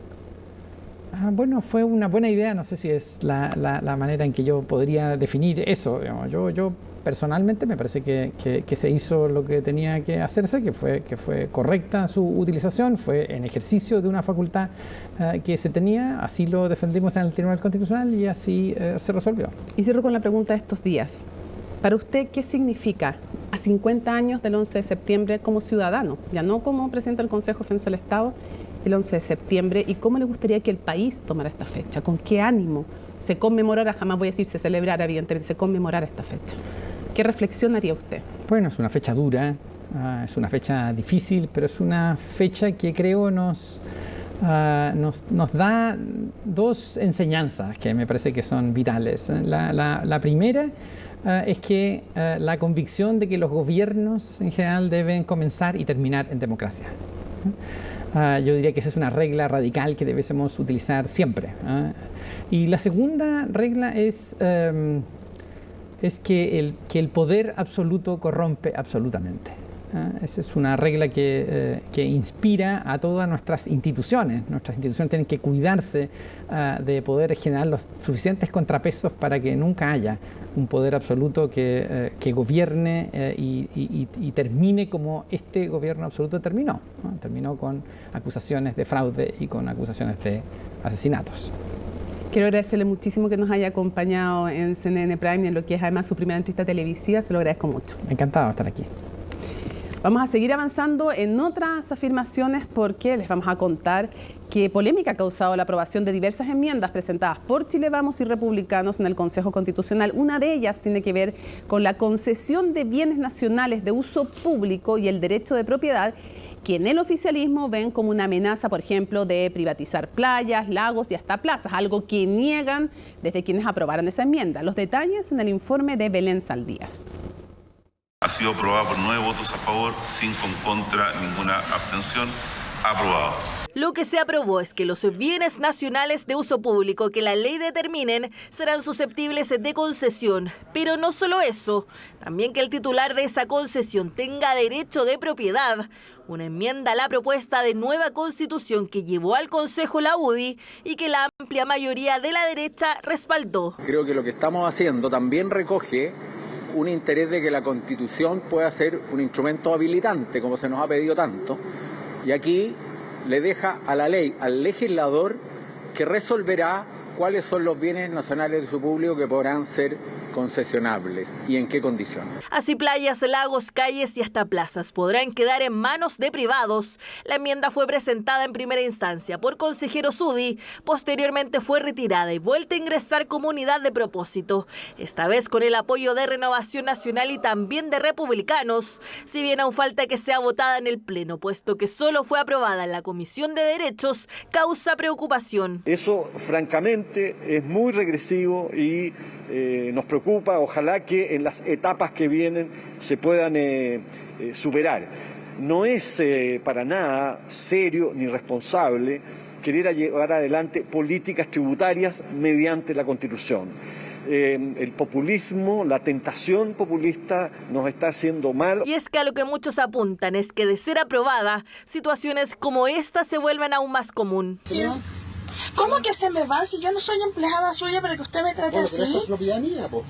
Bueno, fue una buena idea, no sé si es la manera en que yo podría definir eso. Digamos. Yo personalmente me parece que se hizo lo que tenía que hacerse, que fue correcta su utilización, fue en ejercicio de una facultad que se tenía, así lo defendimos en el Tribunal Constitucional y así se resolvió. Y cierro con la pregunta de estos días. Para usted, ¿qué significa a 50 años del 11 de septiembre como ciudadano, ya no como presidente del Consejo de Defensa del Estado, el 11 de septiembre, y cómo le gustaría que el país tomara esta fecha? ¿Con qué ánimo se conmemorara? Jamás voy a decir se celebrara, evidentemente, se conmemorara esta fecha. ¿Qué reflexión haría usted? Bueno, es una fecha dura, es una fecha difícil, pero es una fecha que creo nos da dos enseñanzas que me parece que son vitales. La primera es que la convicción de que los gobiernos en general deben comenzar y terminar en democracia. Yo diría que esa es una regla radical que debemos utilizar siempre. Y la segunda regla es que el poder absoluto corrompe absolutamente. Esa es una regla que inspira a todas nuestras instituciones. Nuestras instituciones tienen que cuidarse de poder generar los suficientes contrapesos para que nunca haya un poder absoluto que gobierne y termine como este gobierno absoluto terminó. Terminó con acusaciones de fraude y con acusaciones de asesinatos. Quiero agradecerle muchísimo que nos haya acompañado en CNN Prime, en lo que es además su primera entrevista televisiva. Se lo agradezco mucho. Encantado de estar aquí. Vamos a seguir avanzando en otras afirmaciones porque les vamos a contar qué polémica ha causado la aprobación de diversas enmiendas presentadas por Chile Vamos y republicanos en el Consejo Constitucional. Una de ellas tiene que ver con la concesión de bienes nacionales de uso público y el derecho de propiedad, que en el oficialismo ven como una amenaza, por ejemplo, de privatizar playas, lagos y hasta plazas, algo que niegan desde quienes aprobaron esa enmienda. Los detalles en el informe de Belén Saldías. Ha sido aprobado por 9 votos a favor, 5 en contra, ninguna abstención. Aprobado. Lo que se aprobó es que los bienes nacionales de uso público que la ley determinen serán susceptibles de concesión. Pero no solo eso, también que el titular de esa concesión tenga derecho de propiedad. Una enmienda a la propuesta de nueva constitución que llevó al Consejo la UDI y que la amplia mayoría de la derecha respaldó. Creo que lo que estamos haciendo también recoge un interés de que la Constitución pueda ser un instrumento habilitante, como se nos ha pedido tanto, y aquí le deja a la ley, al legislador, que resolverá cuáles son los bienes nacionales de uso público que podrán ser concesionables y en qué condiciones. Así playas, lagos, calles y hasta plazas podrán quedar en manos de privados. La enmienda fue presentada en primera instancia por consejero Zudi, posteriormente fue retirada y vuelta a ingresar como unidad de propósito, esta vez con el apoyo de Renovación Nacional y también de republicanos, si bien aún falta que sea votada en el Pleno, puesto que solo fue aprobada en la Comisión de Derechos, causa preocupación. Eso, francamente, es muy regresivo y nos preocupa. Ojalá que en las etapas que vienen se puedan superar. No es para nada serio ni responsable querer llevar adelante políticas tributarias mediante la Constitución. El populismo, la tentación populista nos está haciendo mal. Y es que a lo que muchos apuntan es que de ser aprobada, situaciones como esta se vuelven aún más común. ¿Sí? ¿Cómo que se me va si yo no soy empleada suya para que usted me trate así? Pero es propiedad mía, po.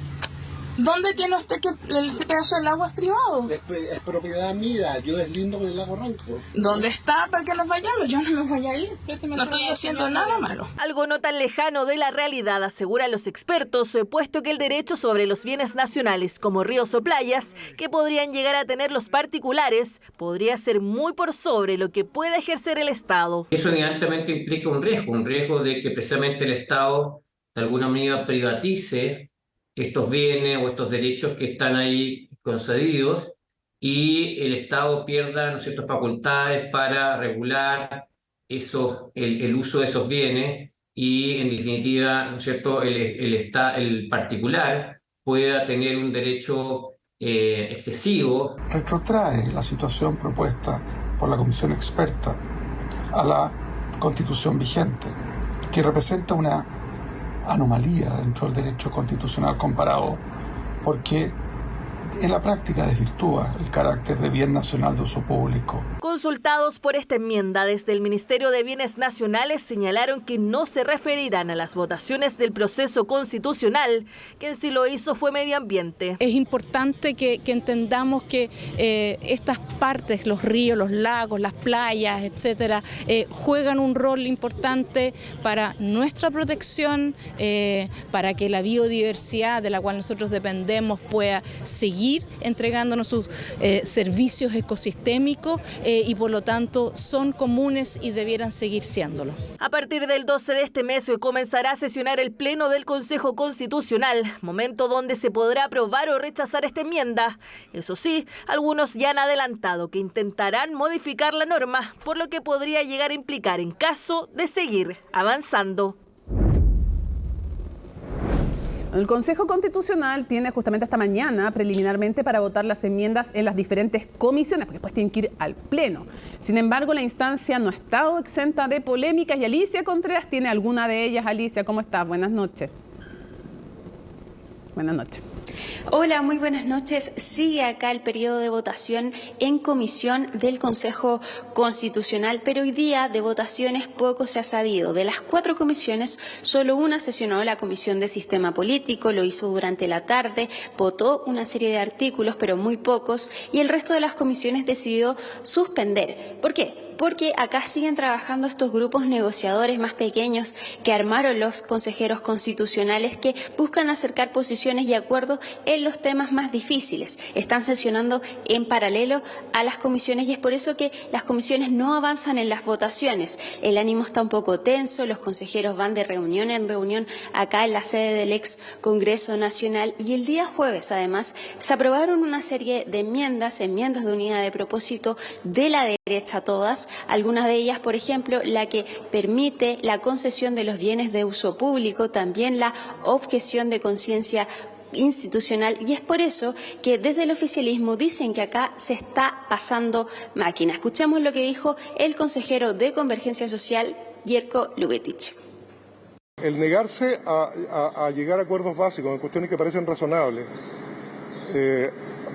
¿Dónde tiene usted que el pedazo del agua es privado? Es propiedad mía, yo deslindo con el lago Ranco. ¿Dónde está para que nos vayamos? Yo no me voy a ir, no estoy haciendo nada malo. Algo no tan lejano de la realidad, aseguran los expertos, puesto que el derecho sobre los bienes nacionales como ríos o playas que podrían llegar a tener los particulares podría ser muy por sobre lo que puede ejercer el Estado. Eso evidentemente implica un riesgo de que precisamente el Estado de alguna manera privatice estos bienes o estos derechos que están ahí concedidos y el Estado pierda, ¿no es cierto?, facultades para regular el uso de esos bienes y, en definitiva, ¿no es cierto?, el particular pueda tener un derecho excesivo. Retrotrae la situación propuesta por la Comisión Experta a la Constitución vigente, que representa una anomalía dentro del derecho constitucional comparado, porque en la práctica desvirtúa el carácter de bien nacional de uso público. Consultados por esta enmienda, desde el Ministerio de Bienes Nacionales señalaron que no se referirán a las votaciones del proceso constitucional, que en sí lo hizo fue Medio Ambiente. Es importante que entendamos que estas partes, los ríos, los lagos, las playas, etcétera, juegan un rol importante para nuestra protección, para que la biodiversidad de la cual nosotros dependemos pueda seguir entregándonos sus servicios ecosistémicos y por lo tanto son comunes y debieran seguir siéndolo. A partir del 12 de este mes comenzará a sesionar el Pleno del Consejo Constitucional, momento donde se podrá aprobar o rechazar esta enmienda. Eso sí, algunos ya han adelantado que intentarán modificar la norma, por lo que podría llegar a implicar en caso de seguir avanzando. El Consejo Constitucional tiene justamente hasta mañana preliminarmente para votar las enmiendas en las diferentes comisiones, porque después tienen que ir al Pleno. Sin embargo, la instancia no ha estado exenta de polémicas y Alicia Contreras tiene alguna de ellas. Alicia, ¿cómo estás? Buenas noches. Buenas noches. Hola, muy buenas noches. Sigue acá el periodo de votación en comisión del Consejo Constitucional, pero hoy día de votaciones poco se ha sabido. De las 4 comisiones, solo una sesionó la Comisión de Sistema Político, lo hizo durante la tarde, votó una serie de artículos, pero muy pocos, y el resto de las comisiones decidió suspender. ¿Por qué? Porque acá siguen trabajando estos grupos negociadores más pequeños que armaron los consejeros constitucionales que buscan acercar posiciones y acuerdos en los temas más difíciles. Están sesionando en paralelo a las comisiones y es por eso que las comisiones no avanzan en las votaciones. El ánimo está un poco tenso, los consejeros van de reunión en reunión acá en la sede del ex Congreso Nacional y el día jueves además se aprobaron una serie de enmiendas de unidad de propósito de la derecha todas. Algunas de ellas, por ejemplo, la que permite la concesión de los bienes de uso público, también la objeción de conciencia institucional y es por eso que desde el oficialismo dicen que acá se está pasando máquina. Escuchemos lo que dijo el consejero de Convergencia Social, Jerko Lubetich. El negarse a llegar a acuerdos básicos en cuestiones que parecen razonables,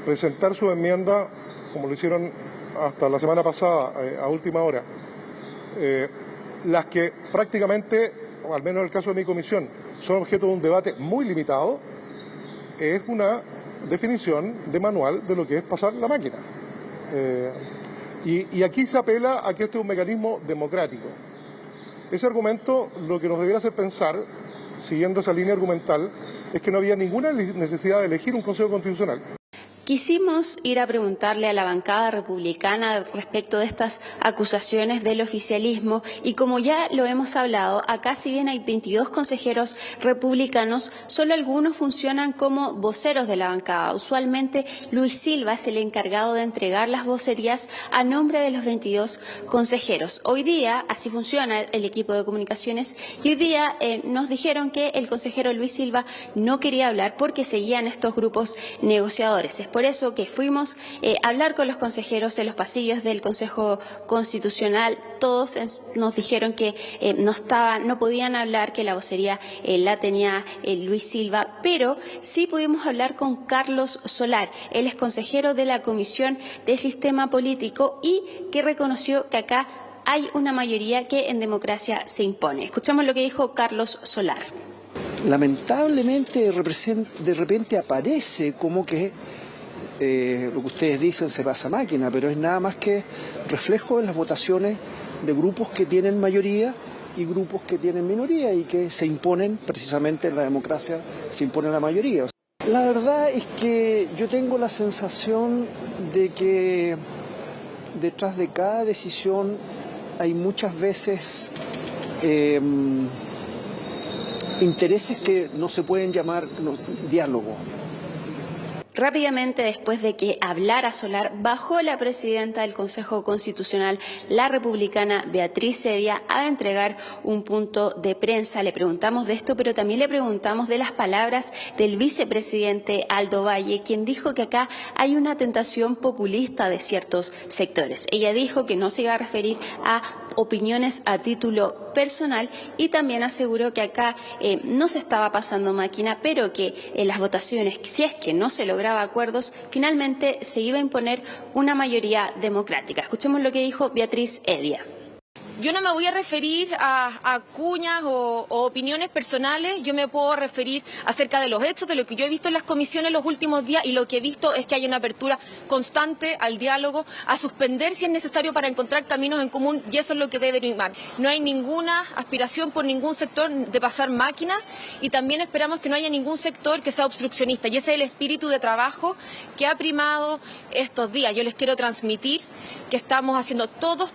presentar su enmienda como lo hicieron hasta la semana pasada, a última hora, las que prácticamente, o al menos en el caso de mi comisión, son objeto de un debate muy limitado, es una definición de manual de lo que es pasar la máquina. Y aquí se apela a que este es un mecanismo democrático. Ese argumento lo que nos debiera hacer pensar, siguiendo esa línea argumental, es que no había ninguna necesidad de elegir un Consejo Constitucional. Quisimos ir a preguntarle a la bancada republicana respecto de estas acusaciones del oficialismo y como ya lo hemos hablado, acá si bien hay 22 consejeros republicanos, solo algunos funcionan como voceros de la bancada. Usualmente Luis Silva es el encargado de entregar las vocerías a nombre de los 22 consejeros. Hoy día, así funciona el equipo de comunicaciones, y hoy día nos dijeron que el consejero Luis Silva no quería hablar porque seguían estos grupos negociadores. Es por eso que fuimos a hablar con los consejeros en los pasillos del Consejo Constitucional. Todos nos dijeron que no podían hablar, que la vocería la tenía Luis Silva, pero sí pudimos hablar con Carlos Solar. Él es consejero de la Comisión de Sistema Político y que reconoció que acá hay una mayoría que en democracia se impone. Escuchamos lo que dijo Carlos Solar. Lamentablemente de repente aparece como que lo que ustedes dicen se pasa máquina, pero es nada más que reflejo en las votaciones de grupos que tienen mayoría y grupos que tienen minoría y que se imponen, precisamente en la democracia se impone la mayoría. La verdad es que yo tengo la sensación de que detrás de cada decisión hay muchas veces intereses que no se pueden llamar diálogo. Rápidamente, después de que hablara Solar, bajó la presidenta del Consejo Constitucional, la republicana Beatriz Edia, a entregar un punto de prensa. Le preguntamos de esto, pero también le preguntamos de las palabras del vicepresidente Aldo Valle, quien dijo que acá hay una tentación populista de ciertos sectores. Ella dijo que no se iba a referir a opiniones a título personal y también aseguró que acá no se estaba pasando máquina, pero que en las votaciones, si es que no se lograba acuerdos, finalmente se iba a imponer una mayoría democrática. Escuchemos lo que dijo Beatriz Edia. Yo no me voy a referir a cuñas o opiniones personales, yo me puedo referir acerca de los hechos, de lo que yo he visto en las comisiones los últimos días, y lo que he visto es que hay una apertura constante al diálogo, a suspender si es necesario para encontrar caminos en común, y eso es lo que debe primar. No hay ninguna aspiración por ningún sector de pasar máquina, y también esperamos que no haya ningún sector que sea obstruccionista, y ese es el espíritu de trabajo que ha primado estos días. Yo les quiero transmitir que estamos haciendo todos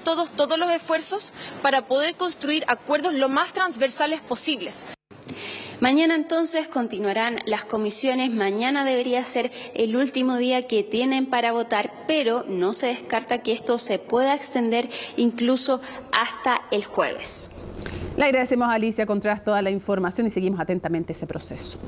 los esfuerzos para poder construir acuerdos lo más transversales posibles. Mañana entonces continuarán las comisiones, mañana debería ser el último día que tienen para votar, pero no se descarta que esto se pueda extender incluso hasta el jueves. Le agradecemos a Alicia Contreras toda la información y seguimos atentamente ese proceso.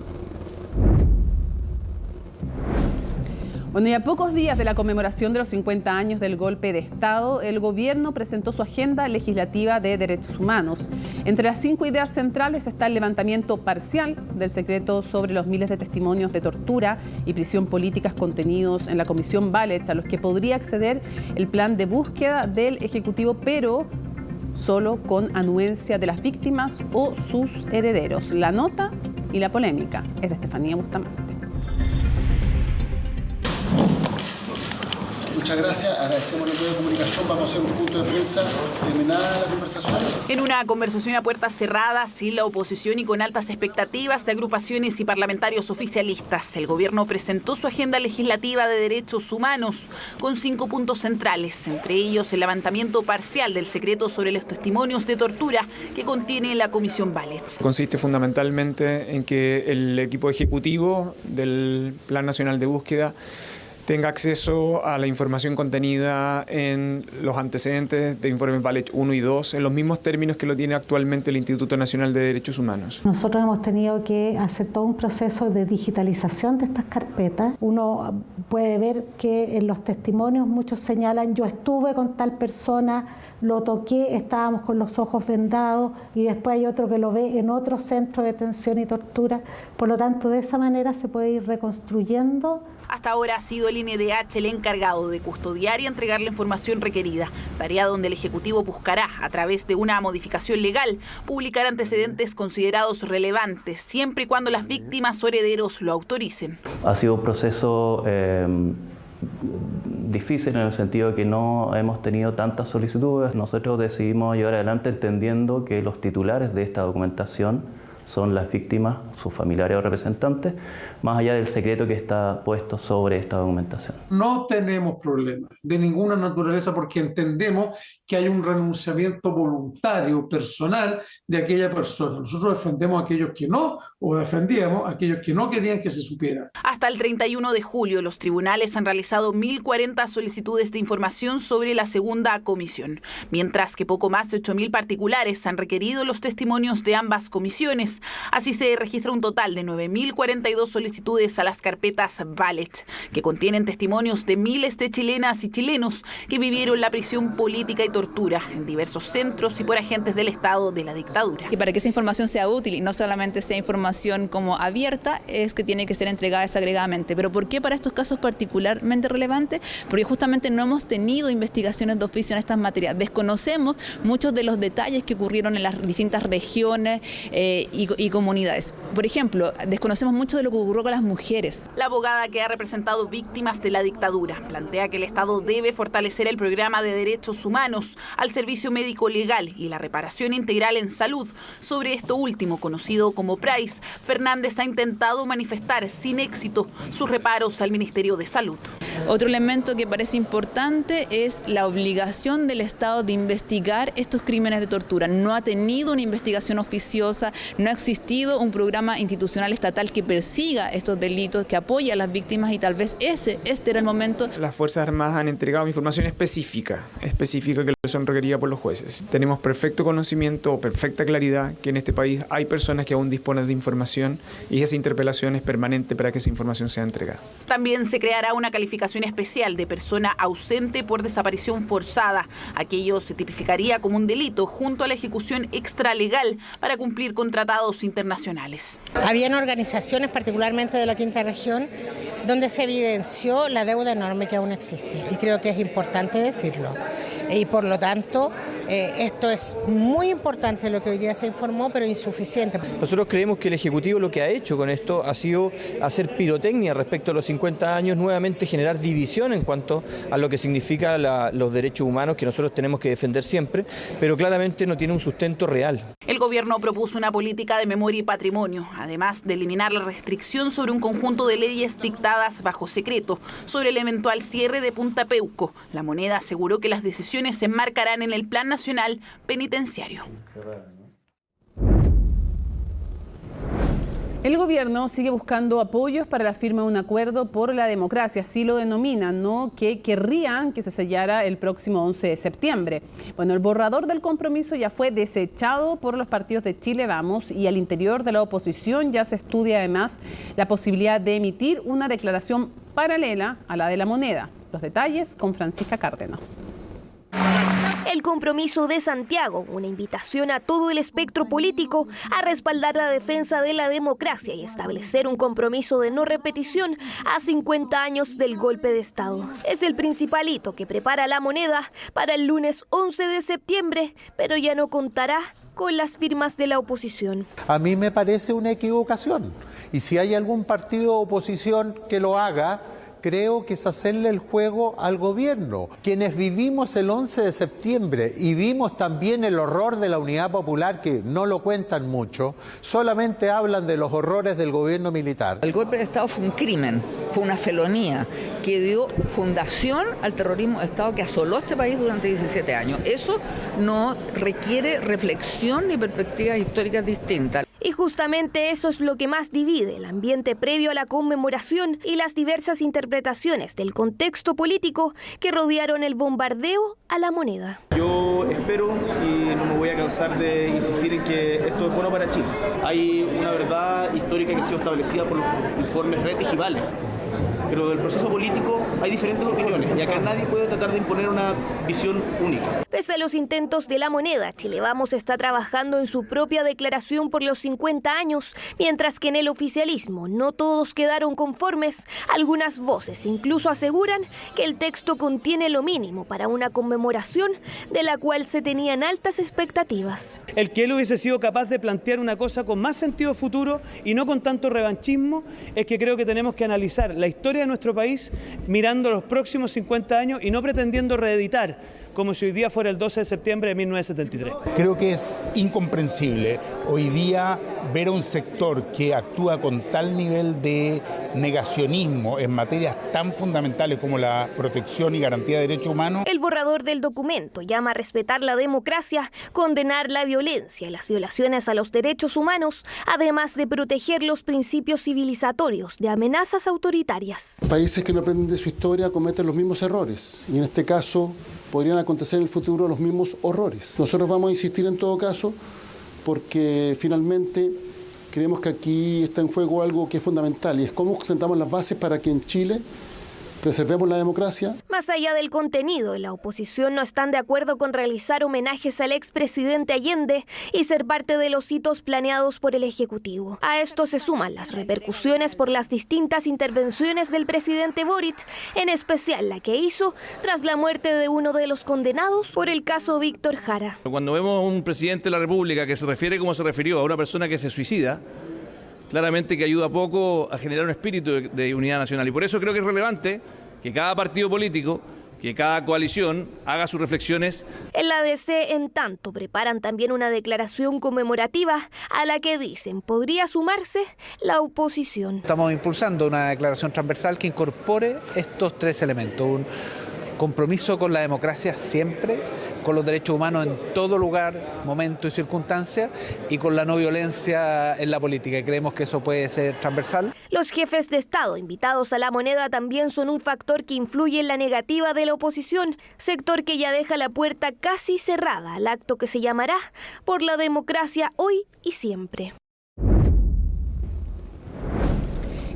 Bueno, y a pocos días de la conmemoración de los 50 años del golpe de Estado, el gobierno presentó su agenda legislativa de derechos humanos. Entre las 5 ideas centrales está el levantamiento parcial del secreto sobre los miles de testimonios de tortura y prisión políticas contenidos en la Comisión Valech, a los que podría acceder el plan de búsqueda del Ejecutivo, pero solo con anuencia de las víctimas o sus herederos. La nota y la polémica es de Estefanía Bustamante. Muchas gracias, agradecemos los medios de comunicación, vamos a hacer un punto de prensa, terminada la conversación. En una conversación a puertas cerradas, sin la oposición y con altas expectativas de agrupaciones y parlamentarios oficialistas, el gobierno presentó su agenda legislativa de derechos humanos con 5 puntos centrales, entre ellos el levantamiento parcial del secreto sobre los testimonios de tortura que contiene la Comisión Valech. Consiste fundamentalmente en que el equipo ejecutivo del Plan Nacional de Búsqueda tenga acceso a la información contenida en los antecedentes de informes Valech 1 y 2, en los mismos términos que lo tiene actualmente el Instituto Nacional de Derechos Humanos. Nosotros hemos tenido que hacer todo un proceso de digitalización de estas carpetas. Uno puede ver que en los testimonios muchos señalan: yo estuve con tal persona, lo toqué, estábamos con los ojos vendados, y después hay otro que lo ve en otro centro de detención y tortura. Por lo tanto, de esa manera se puede ir reconstruyendo. Hasta ahora ha sido el INDH el encargado de custodiar y entregar la información requerida, tarea donde el Ejecutivo buscará, a través de una modificación legal, publicar antecedentes considerados relevantes, siempre y cuando las víctimas o herederos lo autoricen. Ha sido un proceso difícil en el sentido de que no hemos tenido tantas solicitudes. Nosotros decidimos llevar adelante entendiendo que los titulares de esta documentación son las víctimas, sus familiares o representantes, más allá del secreto que está puesto sobre esta documentación. No tenemos problemas de ninguna naturaleza porque entendemos que hay un renunciamiento voluntario, personal de aquella persona. Nosotros defendemos a aquellos que no, o defendíamos a aquellos que no querían que se supiera. Hasta el 31 de julio, los tribunales han realizado 1.040 solicitudes de información sobre la segunda comisión, mientras que poco más de 8.000 particulares han requerido los testimonios de ambas comisiones. Así se registra un total de 9.042 solicitudes a las carpetas Ballet, que contienen testimonios de miles de chilenas y chilenos que vivieron la prisión política y tortura en diversos centros y por agentes del Estado de la dictadura. Y para que esa información sea útil y no solamente sea información como abierta, es que tiene que ser entregada desagregadamente. ¿Pero por qué para estos casos particularmente relevantes? Porque justamente no hemos tenido investigaciones de oficio en estas materias. Desconocemos muchos de los detalles que ocurrieron en las distintas regiones y comunidades. Por ejemplo, desconocemos mucho de lo que ocurrió con las mujeres. La abogada que ha representado víctimas de la dictadura plantea que el Estado debe fortalecer el programa de derechos humanos al servicio médico legal y la reparación integral en salud. Sobre esto último, conocido como PRAIS, Fernández ha intentado manifestar sin éxito sus reparos al Ministerio de Salud. Otro elemento que parece importante es la obligación del Estado de investigar estos crímenes de tortura. No ha tenido una investigación oficiosa, no ha existido un programa institucional estatal que persiga estos delitos, que apoye a las víctimas y tal vez este era el momento. Las Fuerzas Armadas han entregado información específica que son requeridas por los jueces. Tenemos perfecto conocimiento, perfecta claridad que en este país hay personas que aún disponen de información y esa interpelación es permanente para que esa información sea entregada. También se creará una calificación especial de persona ausente por desaparición forzada. Aquello se tipificaría como un delito junto a la ejecución extralegal para cumplir con tratados internacionales. Habían organizaciones, particularmente de la Quinta Región, donde se evidenció la deuda enorme que aún existe y creo que es importante decirlo. Y por lo tanto, esto es muy importante lo que hoy día se informó, pero insuficiente. Nosotros creemos que el Ejecutivo lo que ha hecho con esto ha sido hacer pirotecnia respecto a los 50 años, nuevamente generar división en cuanto a lo que significa los derechos humanos que nosotros tenemos que defender siempre, pero claramente no tiene un sustento real. El gobierno propuso una política de memoria y patrimonio, además de eliminar la restricción sobre un conjunto de leyes dictadas bajo secreto sobre el eventual cierre de Punta Peuco. La Moneda aseguró que las decisiones se enmarcarán en el Plan Nacional Penitenciario. El gobierno sigue buscando apoyos para la firma de un acuerdo por la democracia, así lo denominan, ¿no? Que querrían que se sellara el próximo 11 de septiembre. Bueno, el borrador del compromiso ya fue desechado por los partidos de Chile Vamos y al interior de la oposición ya se estudia además la posibilidad de emitir una declaración paralela a la de la Moneda. Los detalles con Francisca Cárdenas. El compromiso de Santiago, una invitación a todo el espectro político a respaldar la defensa de la democracia y establecer un compromiso de no repetición a 50 años del golpe de Estado. Es el principal hito que prepara la Moneda para el lunes 11 de septiembre, pero ya no contará con las firmas de la oposición. A mí me parece una equivocación y si hay algún partido de oposición que lo haga, creo que es hacerle el juego al gobierno. Quienes vivimos el 11 de septiembre y vimos también el horror de la Unidad Popular, que no lo cuentan mucho, solamente hablan de los horrores del gobierno militar. El golpe de Estado fue un crimen, fue una felonía que dio fundación al terrorismo de Estado que asoló este país durante 17 años. Eso no requiere reflexión ni perspectivas históricas distintas. Y justamente eso es lo que más divide el ambiente previo a la conmemoración y las diversas interpretaciones del contexto político que rodearon el bombardeo a la Moneda. Yo espero y no me voy a cansar de insistir en que esto es bueno para Chile. Hay una verdad histórica que ha sido establecida por los informes Rettig y Vale. Pero del proceso político hay diferentes opiniones y acá nadie puede tratar de imponer una visión única. Pese a los intentos de La Moneda, Chile Vamos está trabajando en su propia declaración por los 50 años, mientras que en el oficialismo no todos quedaron conformes. Algunas voces incluso aseguran que el texto contiene lo mínimo para una conmemoración de la cual se tenían altas expectativas. El que él hubiese sido capaz de plantear una cosa con más sentido futuro y no con tanto revanchismo, es que creo que tenemos que analizar la historia de nuestro país mirando los próximos 50 años y no pretendiendo reeditar como si hoy día fuera el 12 de septiembre de 1973. Creo que es incomprensible hoy día ver a un sector que actúa con tal nivel de negacionismo en materias tan fundamentales como la protección y garantía de derechos humanos. El borrador del documento llama a respetar la democracia, condenar la violencia y las violaciones a los derechos humanos, además de proteger los principios civilizatorios de amenazas autoritarias. Países que no aprenden de su historia cometen los mismos errores y en este caso podrían acontecer en el futuro los mismos horrores. Nosotros vamos a insistir en todo caso porque finalmente creemos que aquí está en juego algo que es fundamental y es cómo sentamos las bases para que en Chile preservemos la democracia. Más allá del contenido, la oposición no están de acuerdo con realizar homenajes al expresidente Allende y ser parte de los hitos planeados por el Ejecutivo. A esto se suman las repercusiones por las distintas intervenciones del presidente Boric, en especial la que hizo tras la muerte de uno de los condenados por el caso Víctor Jara. Cuando vemos a un presidente de la República que se refiere como se refirió a una persona que se suicida, claramente que ayuda poco a generar un espíritu de unidad nacional. Y por eso creo que es relevante que cada partido político, que cada coalición haga sus reflexiones. En la DC, en tanto, preparan también una declaración conmemorativa a la que dicen podría sumarse la oposición. Estamos impulsando una declaración transversal que incorpore estos tres elementos. Un compromiso con la democracia siempre, con los derechos humanos en todo lugar, momento y circunstancia, y con la no violencia en la política. Y creemos que eso puede ser transversal. Los jefes de Estado invitados a La Moneda también son un factor que influye en la negativa de la oposición, sector que ya deja la puerta casi cerrada al acto que se llamará Por la Democracia Hoy y Siempre.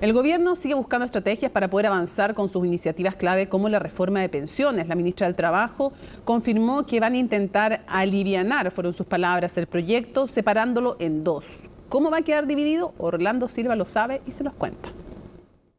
El gobierno sigue buscando estrategias para poder avanzar con sus iniciativas clave como la reforma de pensiones. La ministra del Trabajo confirmó que van a intentar alivianar, fueron sus palabras, el proyecto separándolo en dos. ¿Cómo va a quedar dividido? Orlando Silva lo sabe y se los cuenta.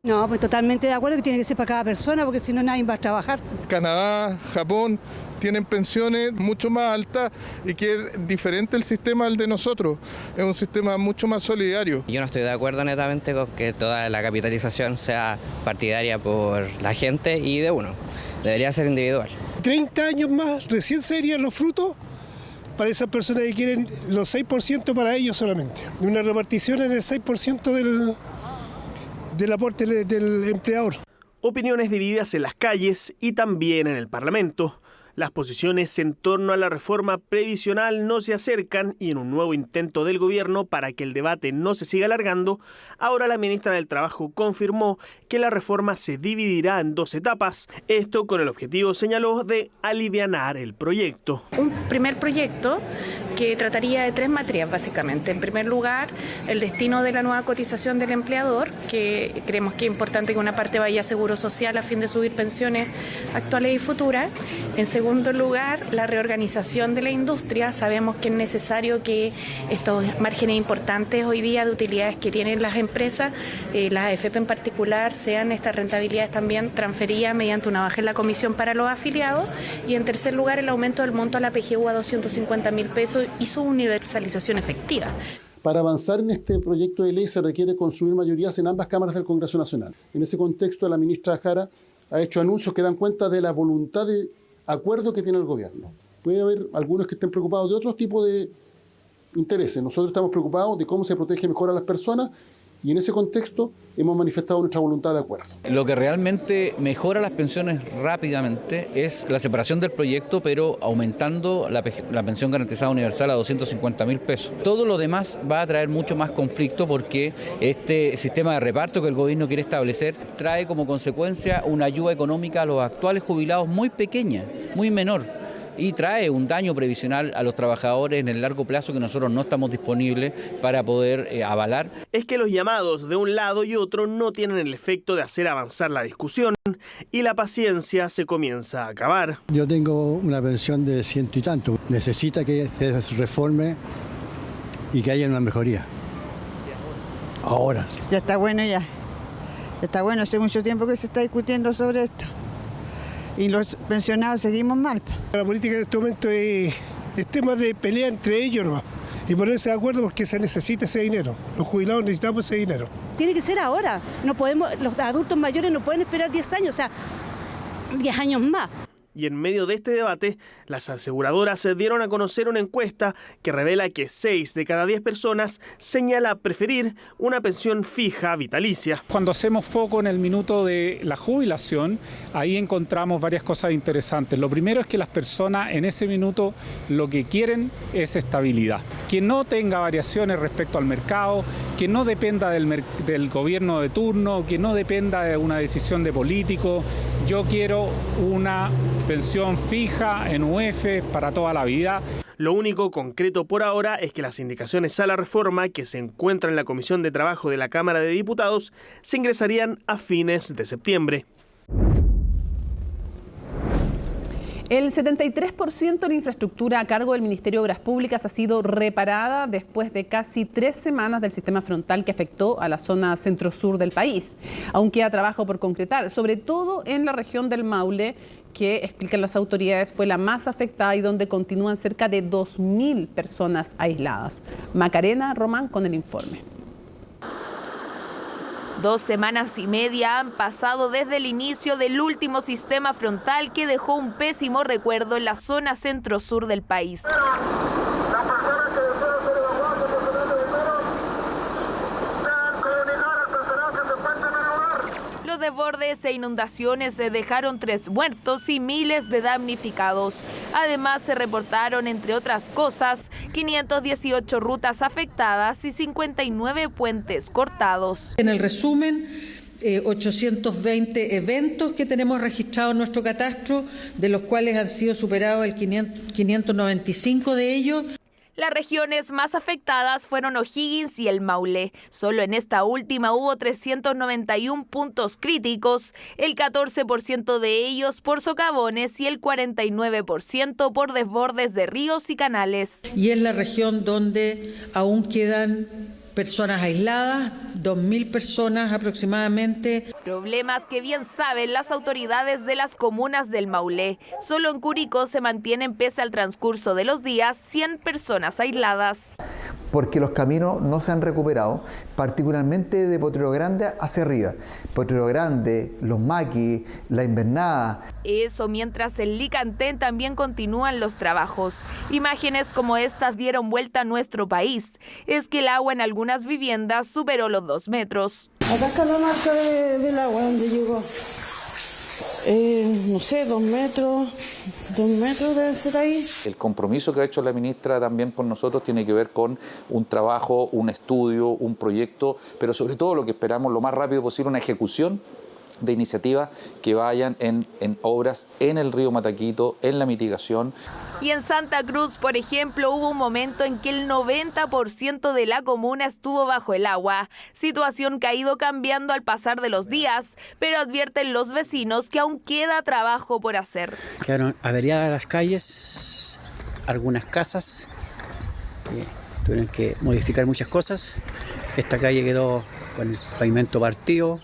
No, pues totalmente de acuerdo que tiene que ser para cada persona porque si no nadie va a trabajar. Canadá, Japón tienen pensiones mucho más altas y que es diferente el sistema al de nosotros. Es un sistema mucho más solidario. Yo no estoy de acuerdo netamente con que toda la capitalización sea partidaria por la gente y de uno. Debería ser individual. 30 años más recién serían los frutos para esas personas que quieren los 6% para ellos solamente. Una repartición en el 6% del aporte del empleador. Opiniones divididas en las calles y también en el Parlamento. Las posiciones en torno a la reforma previsional no se acercan y en un nuevo intento del gobierno para que el debate no se siga alargando, ahora la ministra del Trabajo confirmó que la reforma se dividirá en dos etapas. Esto con el objetivo, señaló, de alivianar el proyecto. Un primer proyecto que trataría de tres materias básicamente. En primer lugar, el destino de la nueva cotización del empleador, que creemos que es importante que una parte vaya a seguro social a fin de subir pensiones actuales y futuras. En segundo lugar, la reorganización de la industria. Sabemos que es necesario que estos márgenes importantes hoy día de utilidades que tienen las empresas, las AFP en particular, sean estas rentabilidades también transferidas mediante una baja en la comisión para los afiliados. Y en tercer lugar, el aumento del monto a la PGU a 250.000 pesos y su universalización efectiva. Para avanzar en este proyecto de ley se requiere construir mayorías en ambas cámaras del Congreso Nacional. En ese contexto, la ministra Jara ha hecho anuncios que dan cuenta de la voluntad de acuerdo que tiene el gobierno. Puede haber algunos que estén preocupados de otro tipo de intereses. Nosotros estamos preocupados de cómo se protege mejor a las personas y en ese contexto hemos manifestado nuestra voluntad de acuerdo. Lo que realmente mejora las pensiones rápidamente es la separación del proyecto, pero aumentando la pensión garantizada universal a 250.000 pesos. Todo lo demás va a traer mucho más conflicto porque este sistema de reparto que el gobierno quiere establecer trae como consecuencia una ayuda económica a los actuales jubilados muy pequeña, muy menor. y trae un daño previsional a los trabajadores en el largo plazo que nosotros no estamos disponibles para poder avalar. Es que los llamados de un lado y otro no tienen el efecto de hacer avanzar la discusión y la paciencia se comienza a acabar. Yo tengo una pensión de 100 y tanto. Necesita que se reforme y que haya una mejoría. Ahora. Ya está bueno ya. Está bueno, hace mucho tiempo que se está discutiendo sobre esto. Y los pensionados seguimos mal. La política en este momento es tema de pelea entre ellos nomás. Y ponerse de acuerdo porque se necesita ese dinero. Los jubilados necesitamos ese dinero. Tiene que ser ahora. No podemos, los adultos mayores no pueden esperar 10 años, o sea, 10 años más. Y en medio de este debate, las aseguradoras se dieron a conocer una encuesta que revela que 6 de cada 10 personas señala preferir una pensión fija vitalicia. Cuando hacemos foco en el minuto de la jubilación, ahí encontramos varias cosas interesantes. Lo primero es que las personas en ese minuto lo que quieren es estabilidad. Que no tenga variaciones respecto al mercado, que no dependa del gobierno de turno, que no dependa de una decisión de político. Yo quiero una pensión fija en UF para toda la vida. Lo único concreto por ahora es que las indicaciones a la reforma que se encuentran en la Comisión de Trabajo de la Cámara de Diputados se ingresarían a fines de septiembre. El 73% de la infraestructura a cargo del Ministerio de Obras Públicas ha sido reparada después de casi 3 semanas del sistema frontal que afectó a la zona centro-sur del país. Aún queda trabajo por concretar, sobre todo en la región del Maule, que, explican las autoridades, fue la más afectada y donde continúan cerca de 2.000 personas aisladas. Macarena Román con el informe. 2 semanas y media han pasado desde el inicio del último sistema frontal que dejó un pésimo recuerdo en la zona centro-sur del país. Los desbordes e inundaciones se dejaron 3 muertos y miles de damnificados. Además, se reportaron, entre otras cosas, 518 rutas afectadas y 59 puentes cortados. En el resumen, 820 eventos que tenemos registrados en nuestro catastro, de los cuales han sido superados el 595 de ellos. Las regiones más afectadas fueron O'Higgins y el Maule. Solo en esta última hubo 391 puntos críticos, el 14% de ellos por socavones y el 49% por desbordes de ríos y canales. Y es la región donde aún quedan personas aisladas, 2.000 personas aproximadamente. Problemas que bien saben las autoridades de las comunas del Maule. Solo en Curicó se mantienen, pese al transcurso de los días, 100 personas aisladas. Porque los caminos no se han recuperado, particularmente de Potrero Grande hacia arriba. Potrero Grande, Los Maquis, La Invernada. Eso mientras en Licantén también continúan los trabajos. Imágenes como estas dieron vuelta a nuestro país. Es que el agua en algunas viviendas superó los 2 metros. Acá está la marca del agua donde llegó. No sé, 2 metros debe ser ahí. El compromiso que ha hecho la ministra también por nosotros tiene que ver con un trabajo, un estudio, un proyecto, pero sobre todo lo que esperamos lo más rápido posible, una ejecución de iniciativas que vayan en obras en el río Mataquito, en la mitigación. Y en Santa Cruz, por ejemplo, hubo un momento en que el 90% de la comuna estuvo bajo el agua, situación que ha ido cambiando al pasar de los días, pero advierten los vecinos que aún queda trabajo por hacer. Quedaron averiadas las calles, algunas casas, tuvieron que modificar muchas cosas. Esta calle quedó con el pavimento partido.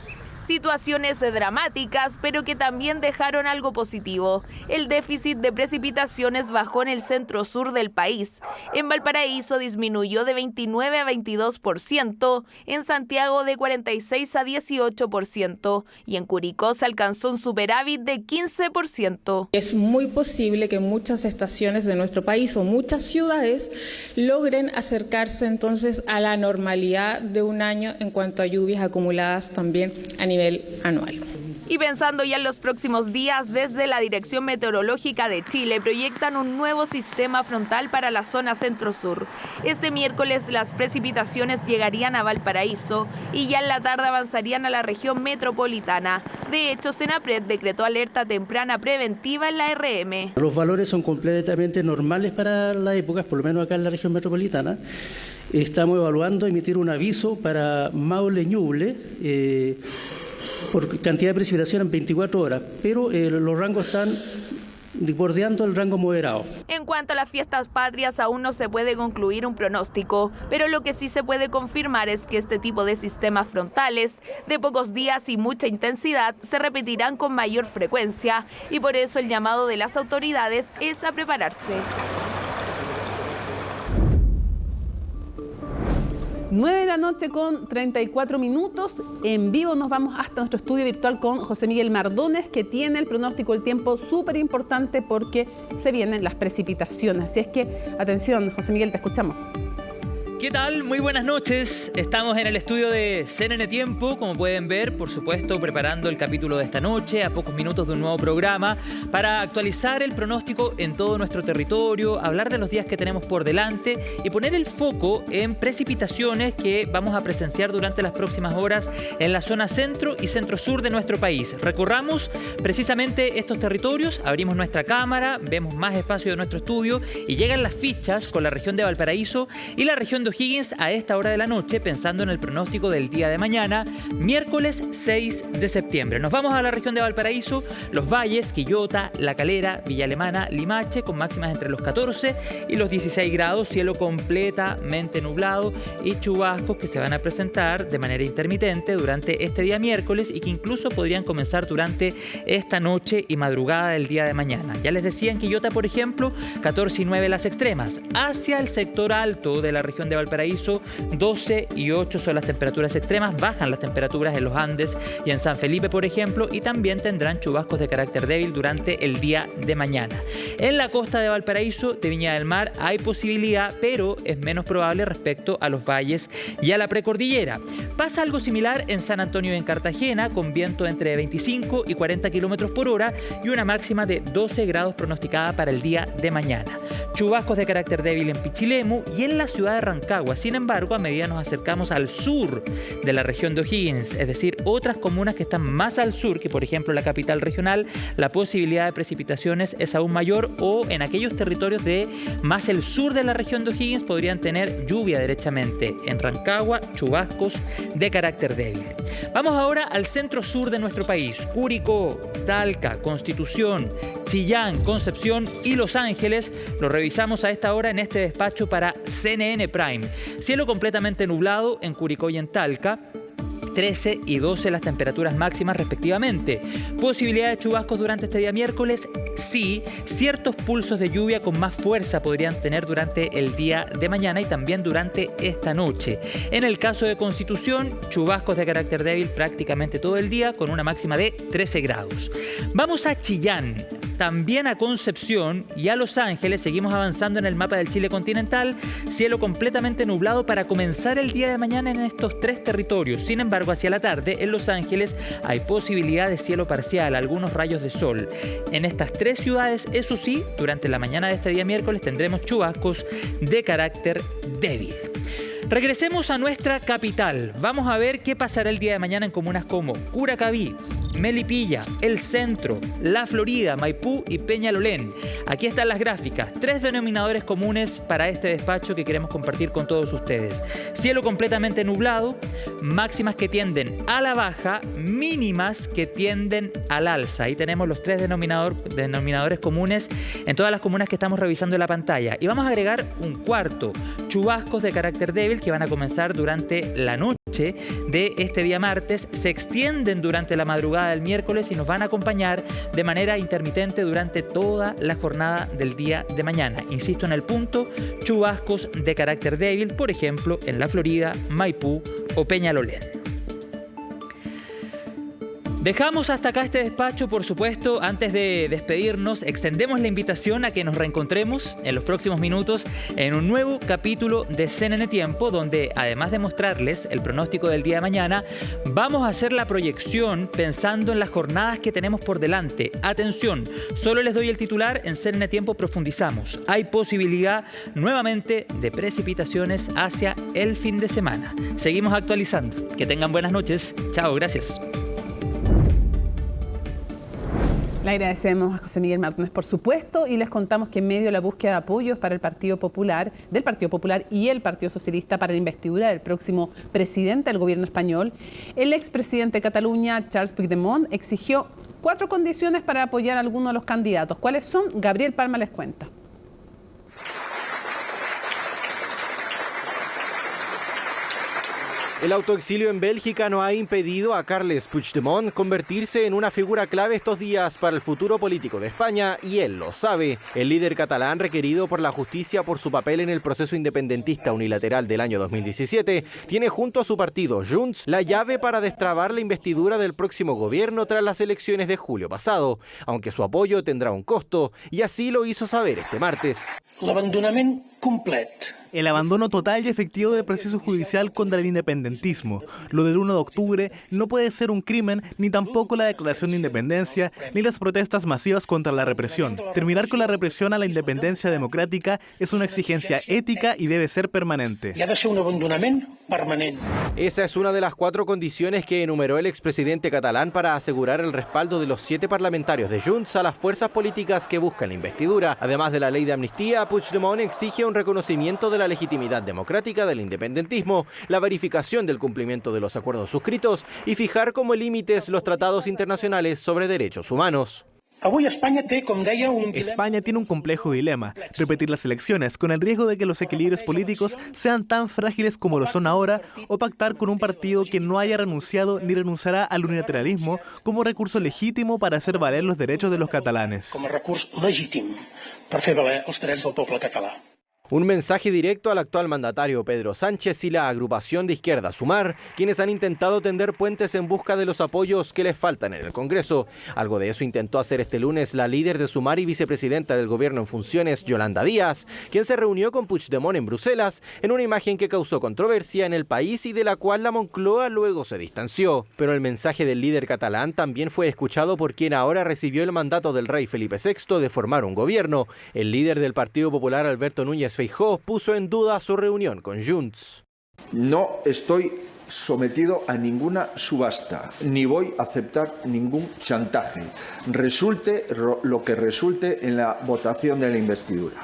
Situaciones dramáticas, pero que también dejaron algo positivo. El déficit de precipitaciones bajó en el centro-sur del país. En Valparaíso disminuyó de 29 a 22%, en Santiago de 46 a 18% y en Curicó se alcanzó un superávit de 15%. Es muy posible que muchas estaciones de nuestro país o muchas ciudades logren acercarse entonces a la normalidad de un año en cuanto a lluvias acumuladas también a nivel anual. Y pensando ya en los próximos días, desde la Dirección Meteorológica de Chile proyectan un nuevo sistema frontal para la zona centro-sur. Este miércoles las precipitaciones llegarían a Valparaíso y ya en la tarde avanzarían a la región metropolitana. De hecho, Senapred decretó alerta temprana preventiva en la RM. Los valores son completamente normales para las épocas, por lo menos acá en la región metropolitana. Estamos evaluando emitir un aviso para Maule Ñuble, por cantidad de precipitación en 24 horas, pero los rangos están bordeando el rango moderado. En cuanto a las fiestas patrias, aún no se puede concluir un pronóstico, pero lo que sí se puede confirmar es que este tipo de sistemas frontales, de pocos días y mucha intensidad, se repetirán con mayor frecuencia, y por eso el llamado de las autoridades es a prepararse. 9 de la noche con 34 minutos. En vivo nos vamos hasta nuestro estudio virtual con José Miguel Mardones, que tiene el pronóstico del tiempo súper importante porque se vienen las precipitaciones. Así es que, atención, José Miguel, te escuchamos. ¿Qué tal? Muy buenas noches. Estamos en el estudio de CNN Tiempo, como pueden ver, por supuesto, preparando el capítulo de esta noche, a pocos minutos de un nuevo programa, para actualizar el pronóstico en todo nuestro territorio, hablar de los días que tenemos por delante y poner el foco en precipitaciones que vamos a presenciar durante las próximas horas en la zona centro y centro-sur de nuestro país. Recorramos precisamente estos territorios, abrimos nuestra cámara, vemos más espacio de nuestro estudio y llegan las fichas con la región de Valparaíso y la región de O'Higgins a esta hora de la noche, pensando en el pronóstico del día de mañana, miércoles 6 de septiembre. Nos vamos a la región de Valparaíso, Los Valles, Quillota, La Calera, Villa Alemana, Limache, con máximas entre los 14 y los 16 grados, cielo completamente nublado y chubascos que se van a presentar de manera intermitente durante este día miércoles y que incluso podrían comenzar durante esta noche y madrugada del día de mañana. Ya les decía, en Quillota, por ejemplo, 14 y 9 las extremas. Hacia el sector alto de la región de Valparaíso, 12 y 8 son las temperaturas extremas, bajan las temperaturas en los Andes y en San Felipe, por ejemplo, y también tendrán chubascos de carácter débil durante el día de mañana. En la costa de Valparaíso, de Viña del Mar, hay posibilidad, pero es menos probable respecto a los valles y a la precordillera. Pasa algo similar en San Antonio y en Cartagena, con viento entre 25 y 40 kilómetros por hora y una máxima de 12 grados pronosticada para el día de mañana. Chubascos de carácter débil en Pichilemu y en la ciudad de Rancagua. Sin embargo, a medida nos acercamos al sur de la región de O'Higgins, es decir, otras comunas que están más al sur, que por ejemplo la capital regional, la posibilidad de precipitaciones es aún mayor, o en aquellos territorios de más el sur de la región de O'Higgins podrían tener lluvia derechamente. En Rancagua, chubascos de carácter débil. Vamos ahora al centro-sur de nuestro país. Curicó, Talca, Constitución, Chillán, Concepción y Los Ángeles. Lo revisamos a esta hora en este despacho para CNN Prime. Cielo completamente nublado en Curicó y en Talca. 13 y 12 las temperaturas máximas respectivamente. ¿Posibilidad de chubascos durante este día miércoles? Sí. Ciertos pulsos de lluvia con más fuerza podrían tener durante el día de mañana y también durante esta noche. En el caso de Constitución, chubascos de carácter débil prácticamente todo el día con una máxima de 13 grados. Vamos a Chillán, también a Concepción y a Los Ángeles. Seguimos avanzando en el mapa del Chile continental. Cielo completamente nublado para comenzar el día de mañana en estos tres territorios. Sin embargo, hacia la tarde en Los Ángeles hay posibilidad de cielo parcial, algunos rayos de sol. En estas tres ciudades, eso sí, durante la mañana de este día miércoles tendremos chubascos de carácter débil. Regresemos a nuestra capital. Vamos a ver qué pasará el día de mañana en comunas como Curacaví, Melipilla, El Centro, La Florida, Maipú y Peñalolén. Aquí están las gráficas, 3 denominadores comunes para este despacho que queremos compartir con todos ustedes. Cielo completamente nublado, máximas que tienden a la baja, mínimas que tienden al alza. Ahí tenemos los 3 denominadores comunes en todas las comunas que estamos revisando en la pantalla. Y vamos a agregar un cuarto, chubascos de carácter débil que van a comenzar durante la noche de este día martes, se extienden durante la madrugada del miércoles y nos van a acompañar de manera intermitente durante toda la jornada del día de mañana. Insisto en el punto, chubascos de carácter débil, por ejemplo, en La Florida, Maipú o Peñalolén. Dejamos hasta acá este despacho, por supuesto. Antes de despedirnos, extendemos la invitación a que nos reencontremos en los próximos minutos en un nuevo capítulo de CNN Tiempo, donde además de mostrarles el pronóstico del día de mañana, vamos a hacer la proyección pensando en las jornadas que tenemos por delante. Atención, solo les doy el titular, en CNN Tiempo profundizamos. Hay posibilidad nuevamente de precipitaciones hacia el fin de semana. Seguimos actualizando. Que tengan buenas noches. Chao, gracias. Le agradecemos a José Miguel Martínez, por supuesto, y les contamos que en medio de la búsqueda de apoyos para el Partido Popular, del Partido Popular y el Partido Socialista para la investidura del próximo presidente del gobierno español, el expresidente de Cataluña, Charles Puigdemont, exigió 4 condiciones para apoyar a alguno de los candidatos. ¿Cuáles son? Gabriel Palma les cuenta. El autoexilio en Bélgica no ha impedido a Carles Puigdemont convertirse en una figura clave estos días para el futuro político de España, y él lo sabe. El líder catalán, requerido por la justicia por su papel en el proceso independentista unilateral del año 2017, tiene junto a su partido Junts la llave para destrabar la investidura del próximo gobierno tras las elecciones de julio pasado, aunque su apoyo tendrá un costo, y así lo hizo saber este martes. L'abandonament complet. El abandono total y efectivo del proceso judicial contra el independentismo. Lo del 1 de octubre no puede ser un crimen, ni tampoco la declaración de independencia, ni las protestas masivas contra la represión. Terminar con la represión a la independencia democrática es una exigencia ética y debe ser permanente. Esa es una de las 4 condiciones que enumeró el expresidente catalán para asegurar el respaldo de los 7 parlamentarios de Junts a las fuerzas políticas que buscan la investidura. Además de la ley de amnistía, Puigdemont exige un reconocimiento de la legitimidad democrática del independentismo, la verificación del cumplimiento de los acuerdos suscritos y fijar como límites los tratados internacionales sobre derechos humanos. España tiene un complejo dilema: repetir las elecciones con el riesgo de que los equilibrios políticos sean tan frágiles como lo son ahora, o pactar con un partido que no haya renunciado ni renunciará al unilateralismo como recurso legítimo para hacer valer los derechos de los catalanes. Como recurso legítimo para hacer valer los derechos del pueblo catalán. Un mensaje directo al actual mandatario Pedro Sánchez y la agrupación de izquierda Sumar, quienes han intentado tender puentes en busca de los apoyos que les faltan en el Congreso. Algo de eso intentó hacer este lunes la líder de Sumar y vicepresidenta del gobierno en funciones, Yolanda Díaz, quien se reunió con Puigdemont en Bruselas en una imagen que causó controversia en el país y de la cual la Moncloa luego se distanció. Pero el mensaje del líder catalán también fue escuchado por quien ahora recibió el mandato del rey Felipe VI de formar un gobierno. El líder del Partido Popular, Alberto Núñez Feijóo, puso en duda su reunión con Junts. No estoy sometido a ninguna subasta, ni voy a aceptar ningún chantaje, resulte lo que resulte en la votación de la investidura.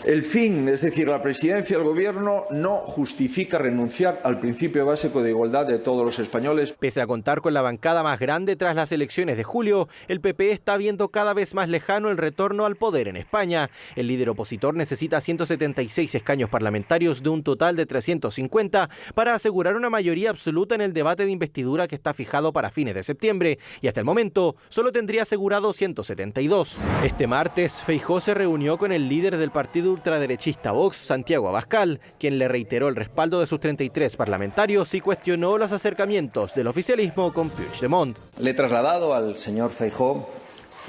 El fin, es decir, la presidencia del gobierno, no justifica renunciar al principio básico de igualdad de todos los españoles. Pese a contar con la bancada más grande tras las elecciones de julio, el PP está viendo cada vez más lejano el retorno al poder en España. El líder opositor necesita 176 escaños parlamentarios de un total de 350 para asegurar una mayoría absoluta en el debate de investidura que está fijado para fines de septiembre, y hasta el momento solo tendría asegurado 172. Este martes, Feijóo se reunió con el líder del partido ultraderechista Vox, Santiago Abascal, quien le reiteró el respaldo de sus 33 parlamentarios y cuestionó los acercamientos del oficialismo con Puigdemont. Le he trasladado al señor Feijóo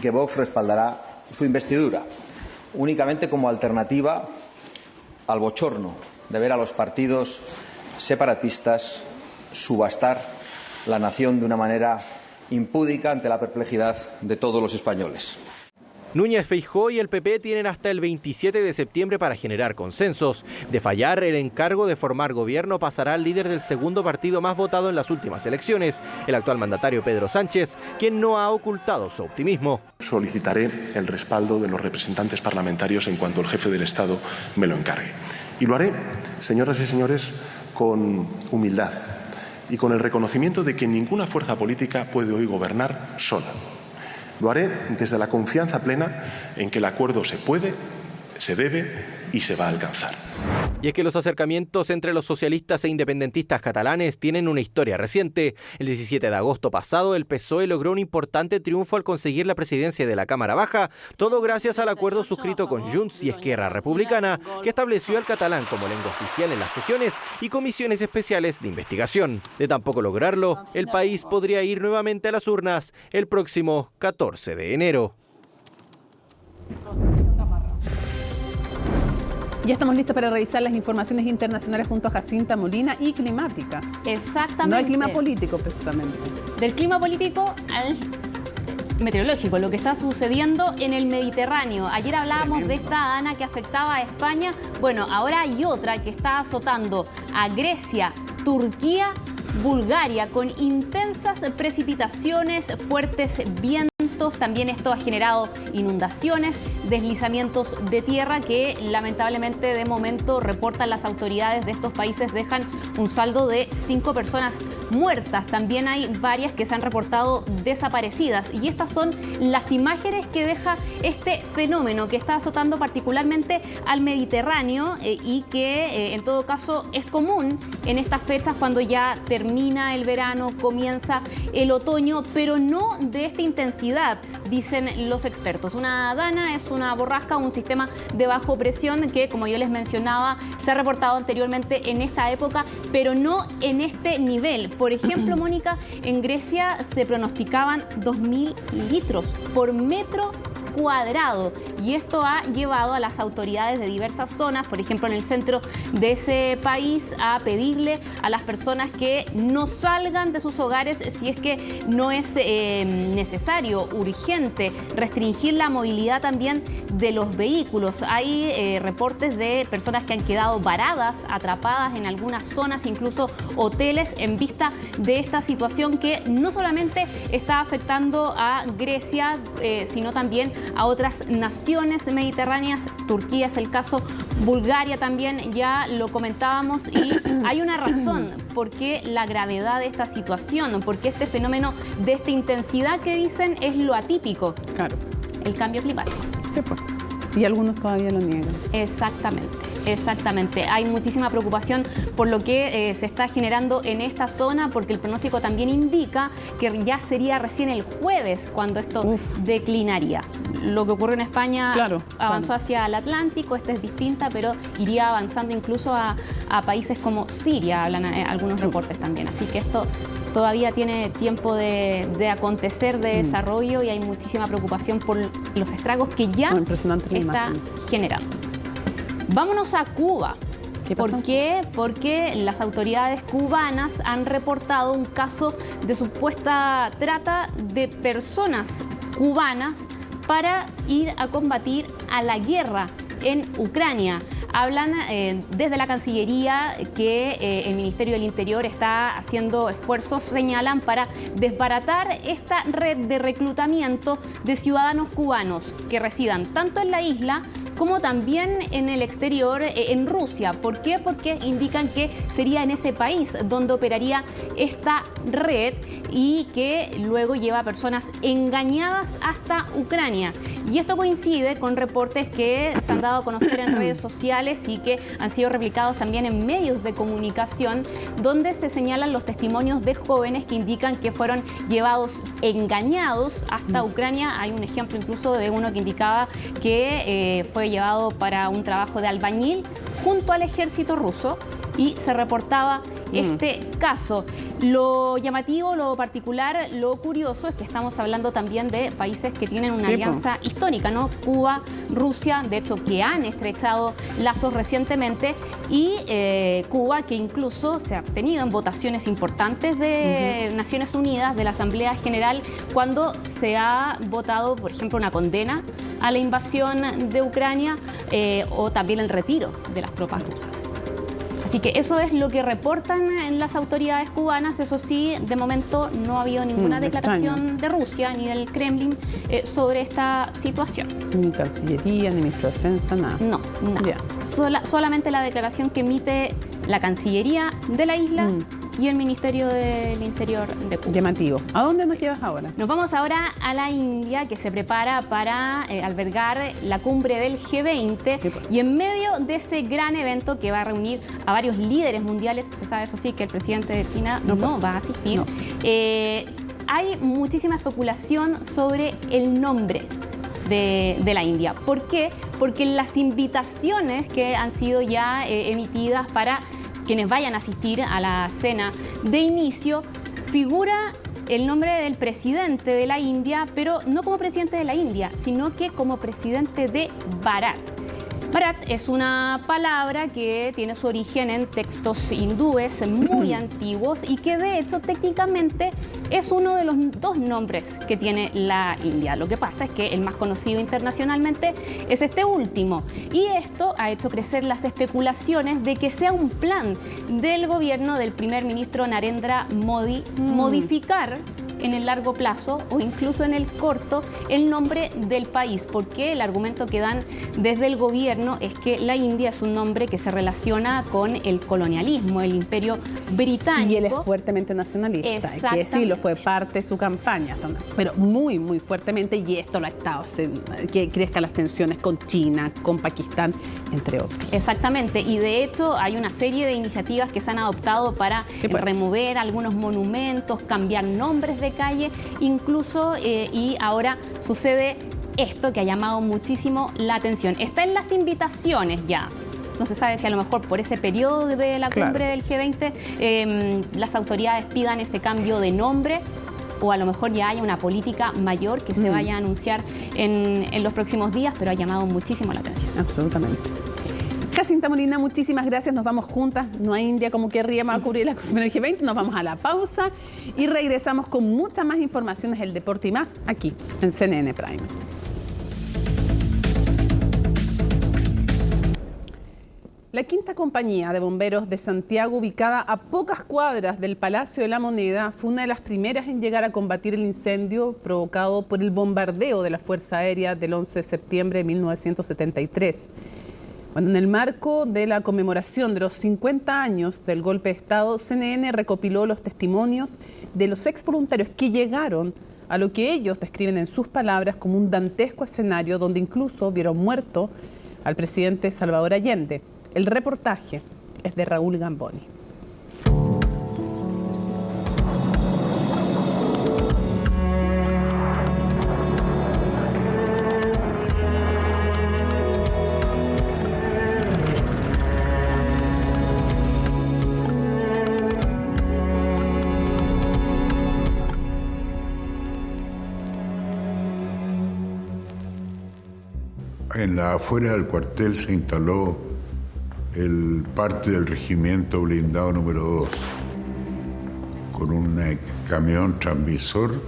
que Vox respaldará su investidura, únicamente como alternativa al bochorno de ver a los partidos separatistas subastar la nación de una manera impúdica ante la perplejidad de todos los españoles. Núñez Feijóo y el PP tienen hasta el 27 de septiembre para generar consensos. De fallar el encargo de formar gobierno, pasará al líder del segundo partido más votado en las últimas elecciones, el actual mandatario Pedro Sánchez, quien no ha ocultado su optimismo. Solicitaré el respaldo de los representantes parlamentarios en cuanto el jefe del Estado me lo encargue. Y lo haré, señoras y señores, con humildad y con el reconocimiento de que ninguna fuerza política puede hoy gobernar sola. Lo haré desde la confianza plena en que el acuerdo se puede, se debe y se va a alcanzar. Y es que los acercamientos entre los socialistas e independentistas catalanes tienen una historia reciente. El 17 de agosto pasado, el PSOE logró un importante triunfo al conseguir la presidencia de la Cámara Baja, todo gracias al acuerdo suscrito con Junts y Esquerra Republicana, que estableció al catalán como lengua oficial en las sesiones y comisiones especiales de investigación. De tampoco lograrlo, el país podría ir nuevamente a las urnas el próximo 14 de enero. Ya estamos listos para revisar las informaciones internacionales junto a Jacinta Molina y climáticas. Exactamente. No hay clima político, precisamente. Del clima político al meteorológico, lo que está sucediendo en el Mediterráneo. Ayer hablábamos de esta dana que afectaba a España. Bueno, ahora hay otra que está azotando a Grecia, Turquía, Bulgaria, con intensas precipitaciones, fuertes vientos. También esto ha generado inundaciones, deslizamientos de tierra que lamentablemente de momento reportan las autoridades de estos países, dejan un saldo de 5 personas muertas. También hay varias que se han reportado desaparecidas y estas son las imágenes que deja este fenómeno que está azotando particularmente al Mediterráneo y que en todo caso es común en estas fechas cuando ya termina el verano, comienza el otoño, pero no de esta intensidad, dicen los expertos. Una dana es una borrasca, un sistema de bajo presión que, como yo les mencionaba, se ha reportado anteriormente en esta época, pero no en este nivel. Por ejemplo, Mónica, en Grecia se pronosticaban 2.000 litros por metro cuadrado y esto ha llevado a las autoridades de diversas zonas, por ejemplo en el centro de ese país, a pedirle a las personas que no salgan de sus hogares si es que no es necesario, urgente, restringir la movilidad también de los vehículos. Hay reportes de personas que han quedado varadas, atrapadas en algunas zonas, incluso hoteles, en vista de esta situación que no solamente está afectando a Grecia, sino también a otras naciones mediterráneas. Turquía es el caso, Bulgaria también, ya lo comentábamos, y hay una razón por qué la gravedad de esta situación, porque este fenómeno de esta intensidad que dicen es lo atípico. Claro. El cambio climático. Sí, pues. Y algunos todavía lo niegan. Exactamente. Exactamente, hay muchísima preocupación por lo que se está generando en esta zona, porque el pronóstico también indica que ya sería recién el jueves cuando esto declinaría. Lo que ocurrió en España avanzó hacia el Atlántico, esta es distinta, pero iría avanzando incluso a países como Siria, hablan algunos reportes también, así que esto todavía tiene tiempo de acontecer, de desarrollo, y hay muchísima preocupación por los estragos que ya está generando. Vámonos a Cuba. ¿Por qué? Porque las autoridades cubanas han reportado un caso de supuesta trata de personas cubanas para ir a combatir a la guerra en Ucrania. Hablan desde la Cancillería que el Ministerio del Interior está haciendo esfuerzos, señalan, para desbaratar esta red de reclutamiento de ciudadanos cubanos que residan tanto en la isla como también en el exterior, en Rusia. ¿Por qué? Porque indican que sería en ese país donde operaría esta red y que luego lleva a personas engañadas hasta Ucrania. Y esto coincide con reportes que se han dado a conocer en redes sociales y que han sido replicados también en medios de comunicación, donde se señalan los testimonios de jóvenes que indican que fueron llevados engañados hasta Ucrania. Hay un ejemplo incluso de uno que indicaba que fue llevado para un trabajo de albañil junto al ejército ruso y se reportaba este caso. Lo llamativo, lo particular, lo curioso es que estamos hablando también de países que tienen una alianza histórica, ¿no? Cuba, Rusia, de hecho, que han estrechado lazos recientemente, y Cuba, que incluso se ha abstenido en votaciones importantes de Naciones Unidas, de la Asamblea General, cuando se ha votado, por ejemplo, una condena a la invasión de Ucrania o también el retiro de las tropas rusas. Así que eso es lo que reportan las autoridades cubanas. Eso sí, de momento no ha habido ninguna declaración de Rusia ni del Kremlin sobre esta situación. Ni Cancillería, ni Ministro de Defensa, nada. No, nada. Solamente la declaración que emite la Cancillería de la isla y el Ministerio del Interior de Cuba. Llamativo. ¿A dónde nos llevas ahora? Nos vamos ahora a la India, que se prepara para albergar la cumbre del G20, sí, pues. Y en medio de ese gran evento que va a reunir a varios líderes mundiales, se sabe eso sí, que el presidente de China no va a asistir, no. Hay muchísima especulación sobre el nombre de la India. ¿Por qué? Porque las invitaciones que han sido ya emitidas para quienes vayan a asistir a la cena de inicio, figura el nombre del presidente de la India, pero no como presidente de la India, sino que como presidente de Bharat. Bharat es una palabra que tiene su origen en textos hindúes muy antiguos y que de hecho técnicamente es uno de los dos nombres que tiene la India. Lo que pasa es que el más conocido internacionalmente es este último, y esto ha hecho crecer las especulaciones de que sea un plan del gobierno del primer ministro Narendra Modi modificar en el largo plazo o incluso en el corto el nombre del país, porque el argumento que dan desde el gobierno es que la India es un nombre que se relaciona con el colonialismo, el imperio británico. Y él es fuertemente nacionalista, que sí lo fue parte de su campaña, pero muy, muy fuertemente, y esto lo ha estado haciendo que crezcan las tensiones con China, con Pakistán, entre otros. Exactamente, y de hecho hay una serie de iniciativas que se han adoptado para remover algunos monumentos, cambiar nombres de calle, incluso, y ahora sucede esto que ha llamado muchísimo la atención. Está en las invitaciones ya. No se sabe si a lo mejor por ese periodo de la cumbre del G20 las autoridades pidan ese cambio de nombre, o a lo mejor ya haya una política mayor que se vaya a anunciar en los próximos días, pero ha llamado muchísimo la atención. Absolutamente. Jacinta Molina, muchísimas gracias. Nos vamos juntas. No hay India como querríamos a cubrir la cumbre del G20. Nos vamos a la pausa y regresamos con muchas más informaciones del deporte y más aquí en CNN Prime. La quinta compañía de bomberos de Santiago, ubicada a pocas cuadras del Palacio de la Moneda, fue una de las primeras en llegar a combatir el incendio provocado por el bombardeo de la Fuerza Aérea del 11 de septiembre de 1973. Bueno, en el marco de la conmemoración de los 50 años del golpe de Estado, CNN recopiló los testimonios de los exvoluntarios que llegaron a lo que ellos describen en sus palabras como un dantesco escenario donde incluso vieron muerto al presidente Salvador Allende. El reportaje es de Raúl Gamboni. En la afuera del cuartel se instaló el parte del regimiento blindado número 2 con un camión transmisor,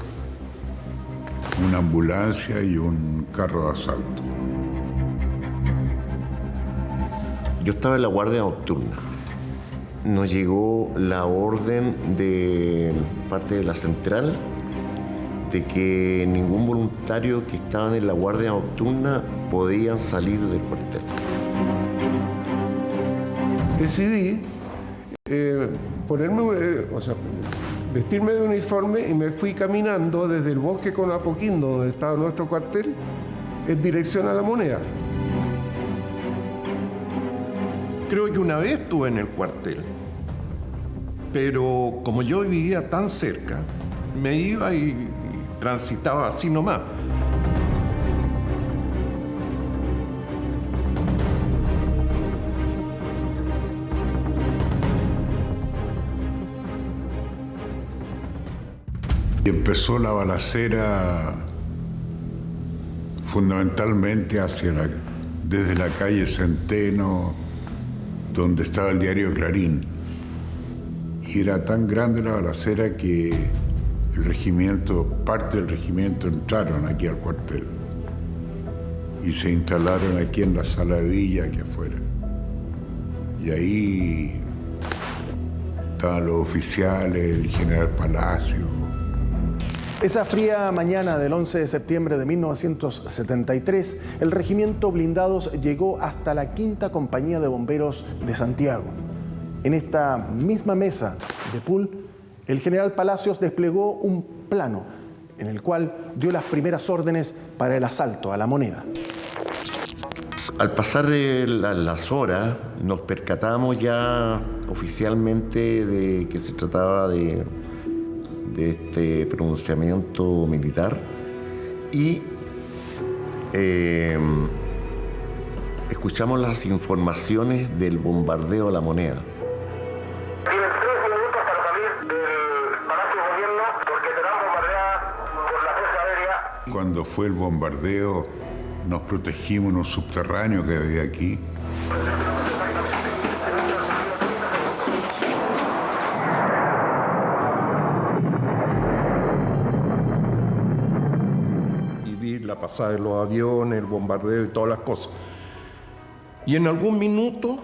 una ambulancia y un carro de asalto. Yo estaba en la guardia nocturna. Nos llegó la orden de parte de la central de que ningún voluntario que estaban en la guardia nocturna podían salir del cuartel. Decidí vestirme de uniforme y me fui caminando desde el bosque con Apoquindo, donde estaba nuestro cuartel, en dirección a la Moneda. Creo que una vez estuve en el cuartel, pero como yo vivía tan cerca, me iba y transitaba así nomás. Y empezó la balacera fundamentalmente desde la calle Centeno, donde estaba el diario Clarín. Y era tan grande la balacera que parte del regimiento entraron aquí al cuartel y se instalaron aquí en la sala de Villa, aquí afuera. Y ahí estaban los oficiales, el general Palacio. Esa fría mañana del 11 de septiembre de 1973, el regimiento Blindados llegó hasta la quinta compañía de bomberos de Santiago. En esta misma mesa de pool, el general Palacios desplegó un plano en el cual dio las primeras órdenes para el asalto a la moneda. Al pasar las horas, nos percatamos ya oficialmente de que se trataba de este pronunciamiento militar y escuchamos las informaciones del bombardeo a la moneda. Tienen 3 minutos para salir del Palacio de Gobierno porque serán bombardeadas por la Fuerza Aérea. Cuando fue el bombardeo, nos protegimos en un subterráneo que había aquí. Y vi la pasada de los aviones, el bombardeo y todas las cosas. Y en algún minuto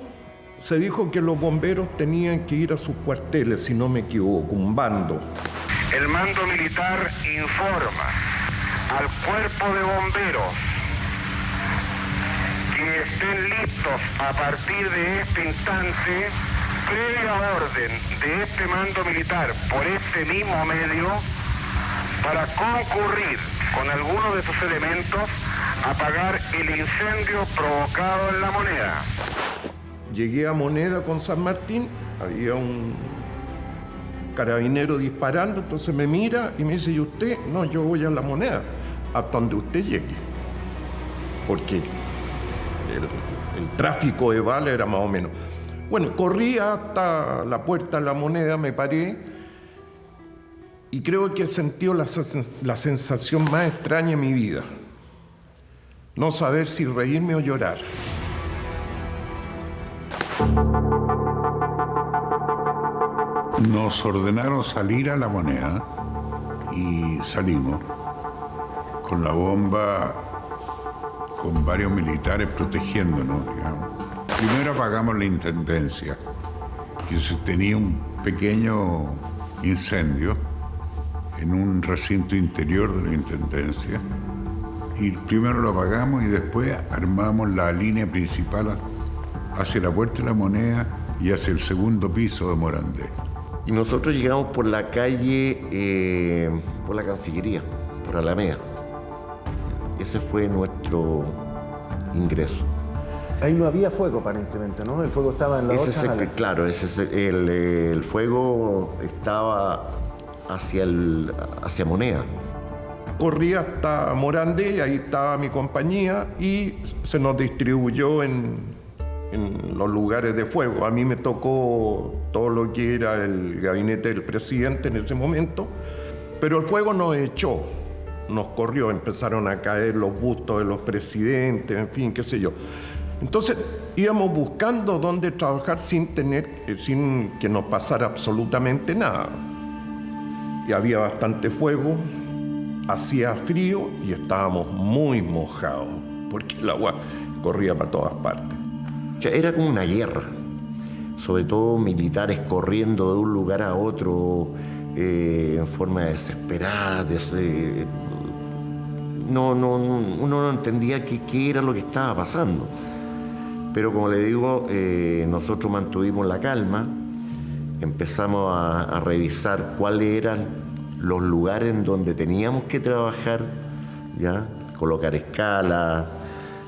se dijo que los bomberos tenían que ir a sus cuarteles, si no me equivoco, un bando. El mando militar informa al cuerpo de bomberos que estén listos a partir de este instante, previa orden de este mando militar por este mismo medio, para concurrir con alguno de sus elementos a apagar el incendio provocado en la moneda. Llegué a Moneda con San Martín, había un carabinero disparando, entonces me mira y me dice, ¿y usted? No, yo voy a la Moneda, hasta donde usted llegue. Porque el tráfico de bala era más o menos. Bueno, corrí hasta la puerta de la Moneda, me paré y creo que sentí la sensación más extraña en mi vida. No saber si reírme o llorar. Nos ordenaron salir a la Moneda y salimos con la bomba, con varios militares protegiéndonos, digamos. Primero apagamos la intendencia, que se tenía un pequeño incendio en un recinto interior de la intendencia. Y primero lo apagamos y después armamos la línea principal hacia la Puerta de la Moneda y hacia el segundo piso de Morandé. Y nosotros llegamos por la calle, por la Cancillería, por Alameda. Ese fue nuestro ingreso. Ahí no había fuego aparentemente, ¿no? El fuego estaba en la otra ala. Claro, el fuego estaba hacia Moneda. Corrí hasta Morandé y ahí estaba mi compañía y se nos distribuyó en los lugares de fuego. A mí me tocó todo lo que era el gabinete del presidente en ese momento, pero el fuego nos echó, nos corrió, empezaron a caer los bustos de los presidentes, en fin, qué sé yo. Entonces íbamos buscando dónde trabajar sin que nos pasara absolutamente nada. Y había bastante fuego, hacía frío y estábamos muy mojados, porque el agua corría para todas partes. Era como una guerra, sobre todo militares corriendo de un lugar a otro en forma desesperada. Uno no entendía qué era lo que estaba pasando. Pero como le digo, nosotros mantuvimos la calma, empezamos a revisar cuáles eran los lugares en donde teníamos que trabajar, ¿ya? Colocar escalas,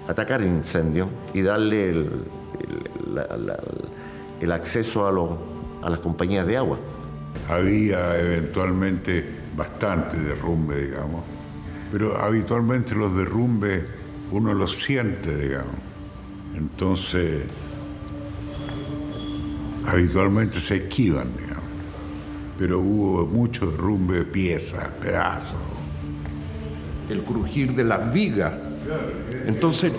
atacar incendios y darle el acceso a las compañías de agua. Había eventualmente bastante derrumbe, digamos, pero habitualmente los derrumbes uno los siente, digamos. Entonces, habitualmente se esquivan, digamos. Pero hubo mucho derrumbe de piezas, pedazos. El crujir de las vigas. Entonces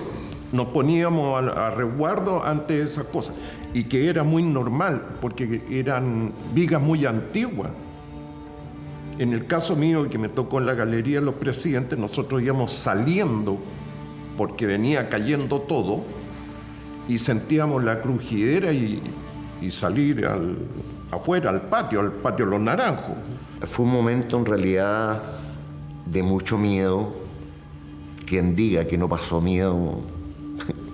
nos poníamos a resguardo ante esas cosas. Y que era muy normal, porque eran vigas muy antiguas. En el caso mío, que me tocó en la Galería de los Presidentes, nosotros íbamos saliendo porque venía cayendo todo y sentíamos la crujidera y salir afuera, al patio Los Naranjos. Fue un momento en realidad de mucho miedo. Quien diga que no pasó miedo,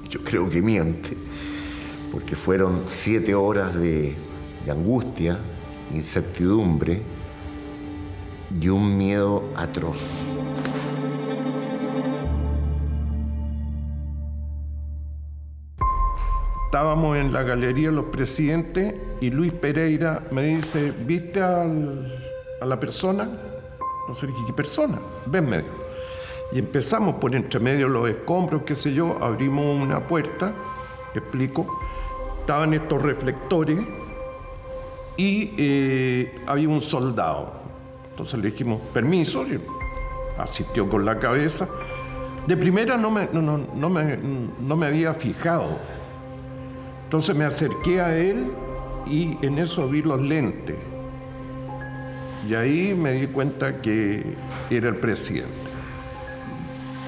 yo creo que miente, porque fueron 7 horas de de angustia, incertidumbre y un miedo atroz. Estábamos en la Galería de los Presidentes y Luis Pereira me dice, ¿viste a la persona? No sé, ¿qué persona? Ven, me dijo. Y empezamos por entre medio los escombros, qué sé yo, abrimos una puerta, explico, estaban estos reflectores y había un soldado. Entonces le dijimos, permiso, y asistió con la cabeza. De primera no me había fijado. Entonces me acerqué a él y en eso vi los lentes. Y ahí me di cuenta que era el presidente.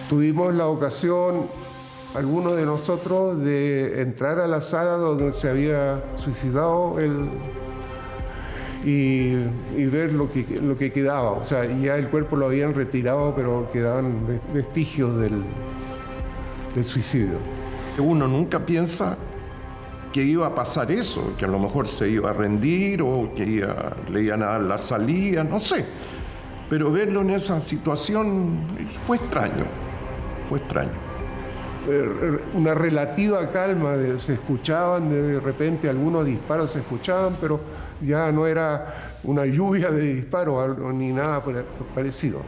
Tuvimos la ocasión, algunos de nosotros, de entrar a la sala donde se había suicidado él y ver lo que quedaba. O sea, ya el cuerpo lo habían retirado, pero quedaban vestigios del suicidio. Uno nunca piensa que iba a pasar eso, que a lo mejor se iba a rendir o que le iban a dar la salida, no sé. Pero verlo en esa situación fue extraño, fue extraño. Una relativa calma, se escuchaban de repente algunos disparos, se escuchaban, pero ya no era una lluvia de disparos ni nada parecido.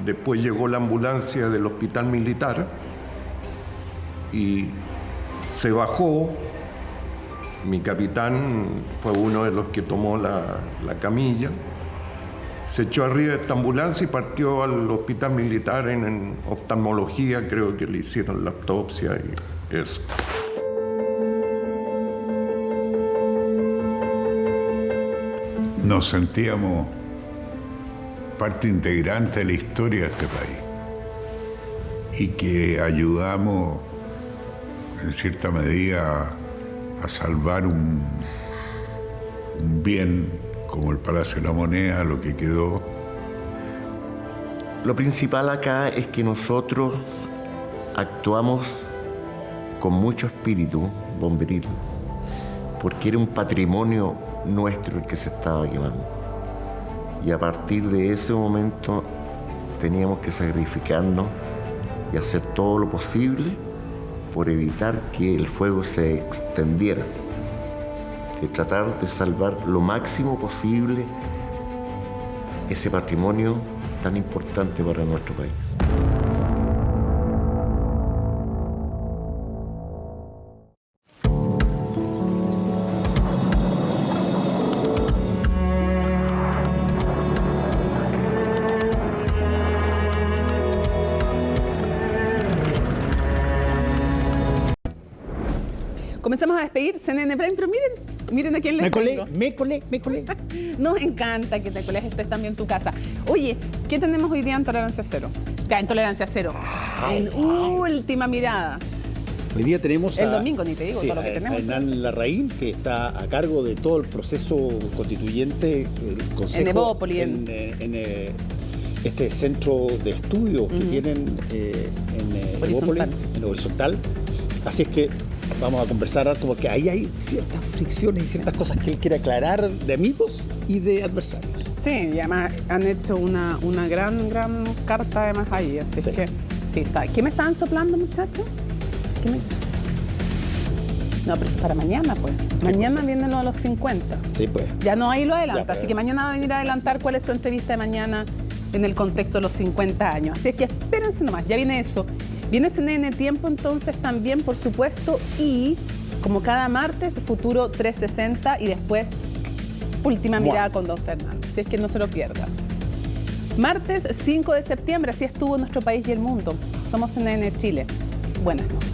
Después llegó la ambulancia del hospital militar y se bajó. Mi capitán fue uno de los que tomó la camilla, se echó arriba de esta ambulancia y partió al hospital militar en oftalmología, creo que le hicieron la autopsia y eso. Nos sentíamos parte integrante de la historia de este país y que ayudamos en cierta medida a salvar un bien como el Palacio de la Moneda, lo que quedó. Lo principal acá es que nosotros actuamos con mucho espíritu bomberil, porque era un patrimonio nuestro el que se estaba quemando. Y a partir de ese momento teníamos que sacrificarnos y hacer todo lo posible por evitar que el fuego se extendiera, de tratar de salvar lo máximo posible ese patrimonio tan importante para nuestro país. Comenzamos a despedir CNN Prime, pero miren a quién les tengo. Me colé. Nos encanta que te coles, estés también en tu casa. Oye, ¿qué tenemos hoy día en Tolerancia Cero? En Tolerancia Cero. En Última Mirada. Hoy día tenemos el domingo, ni te digo todo lo que tenemos. A Hernán Larraín, que está a cargo de todo el proceso constituyente, el Consejo. En Evópolis. En este centro de estudios que tienen en Evópolis, en Horizontal. Así es que vamos a conversar harto porque ahí hay ciertas fricciones y ciertas cosas que él quiere aclarar de amigos y de adversarios. Sí, y además han hecho una gran carta además ahí, así es que sí está. ¿Qué me estaban soplando, muchachos? No, pero eso es para mañana, pues. Mañana viene lo de los 50. Sí, pues. Ya no, ahí lo adelanta, así que mañana va a venir a adelantar cuál es su entrevista de mañana en el contexto de los 50 años. Así es que espérense nomás, ya viene eso. Viene CNN Tiempo entonces también, por supuesto, y como cada martes, Futuro 360 y después Última Mirada con Don Fernando. Así es que no se lo pierdan. Martes 5 de septiembre, así estuvo nuestro país y el mundo. Somos CNN Chile. Buenas noches.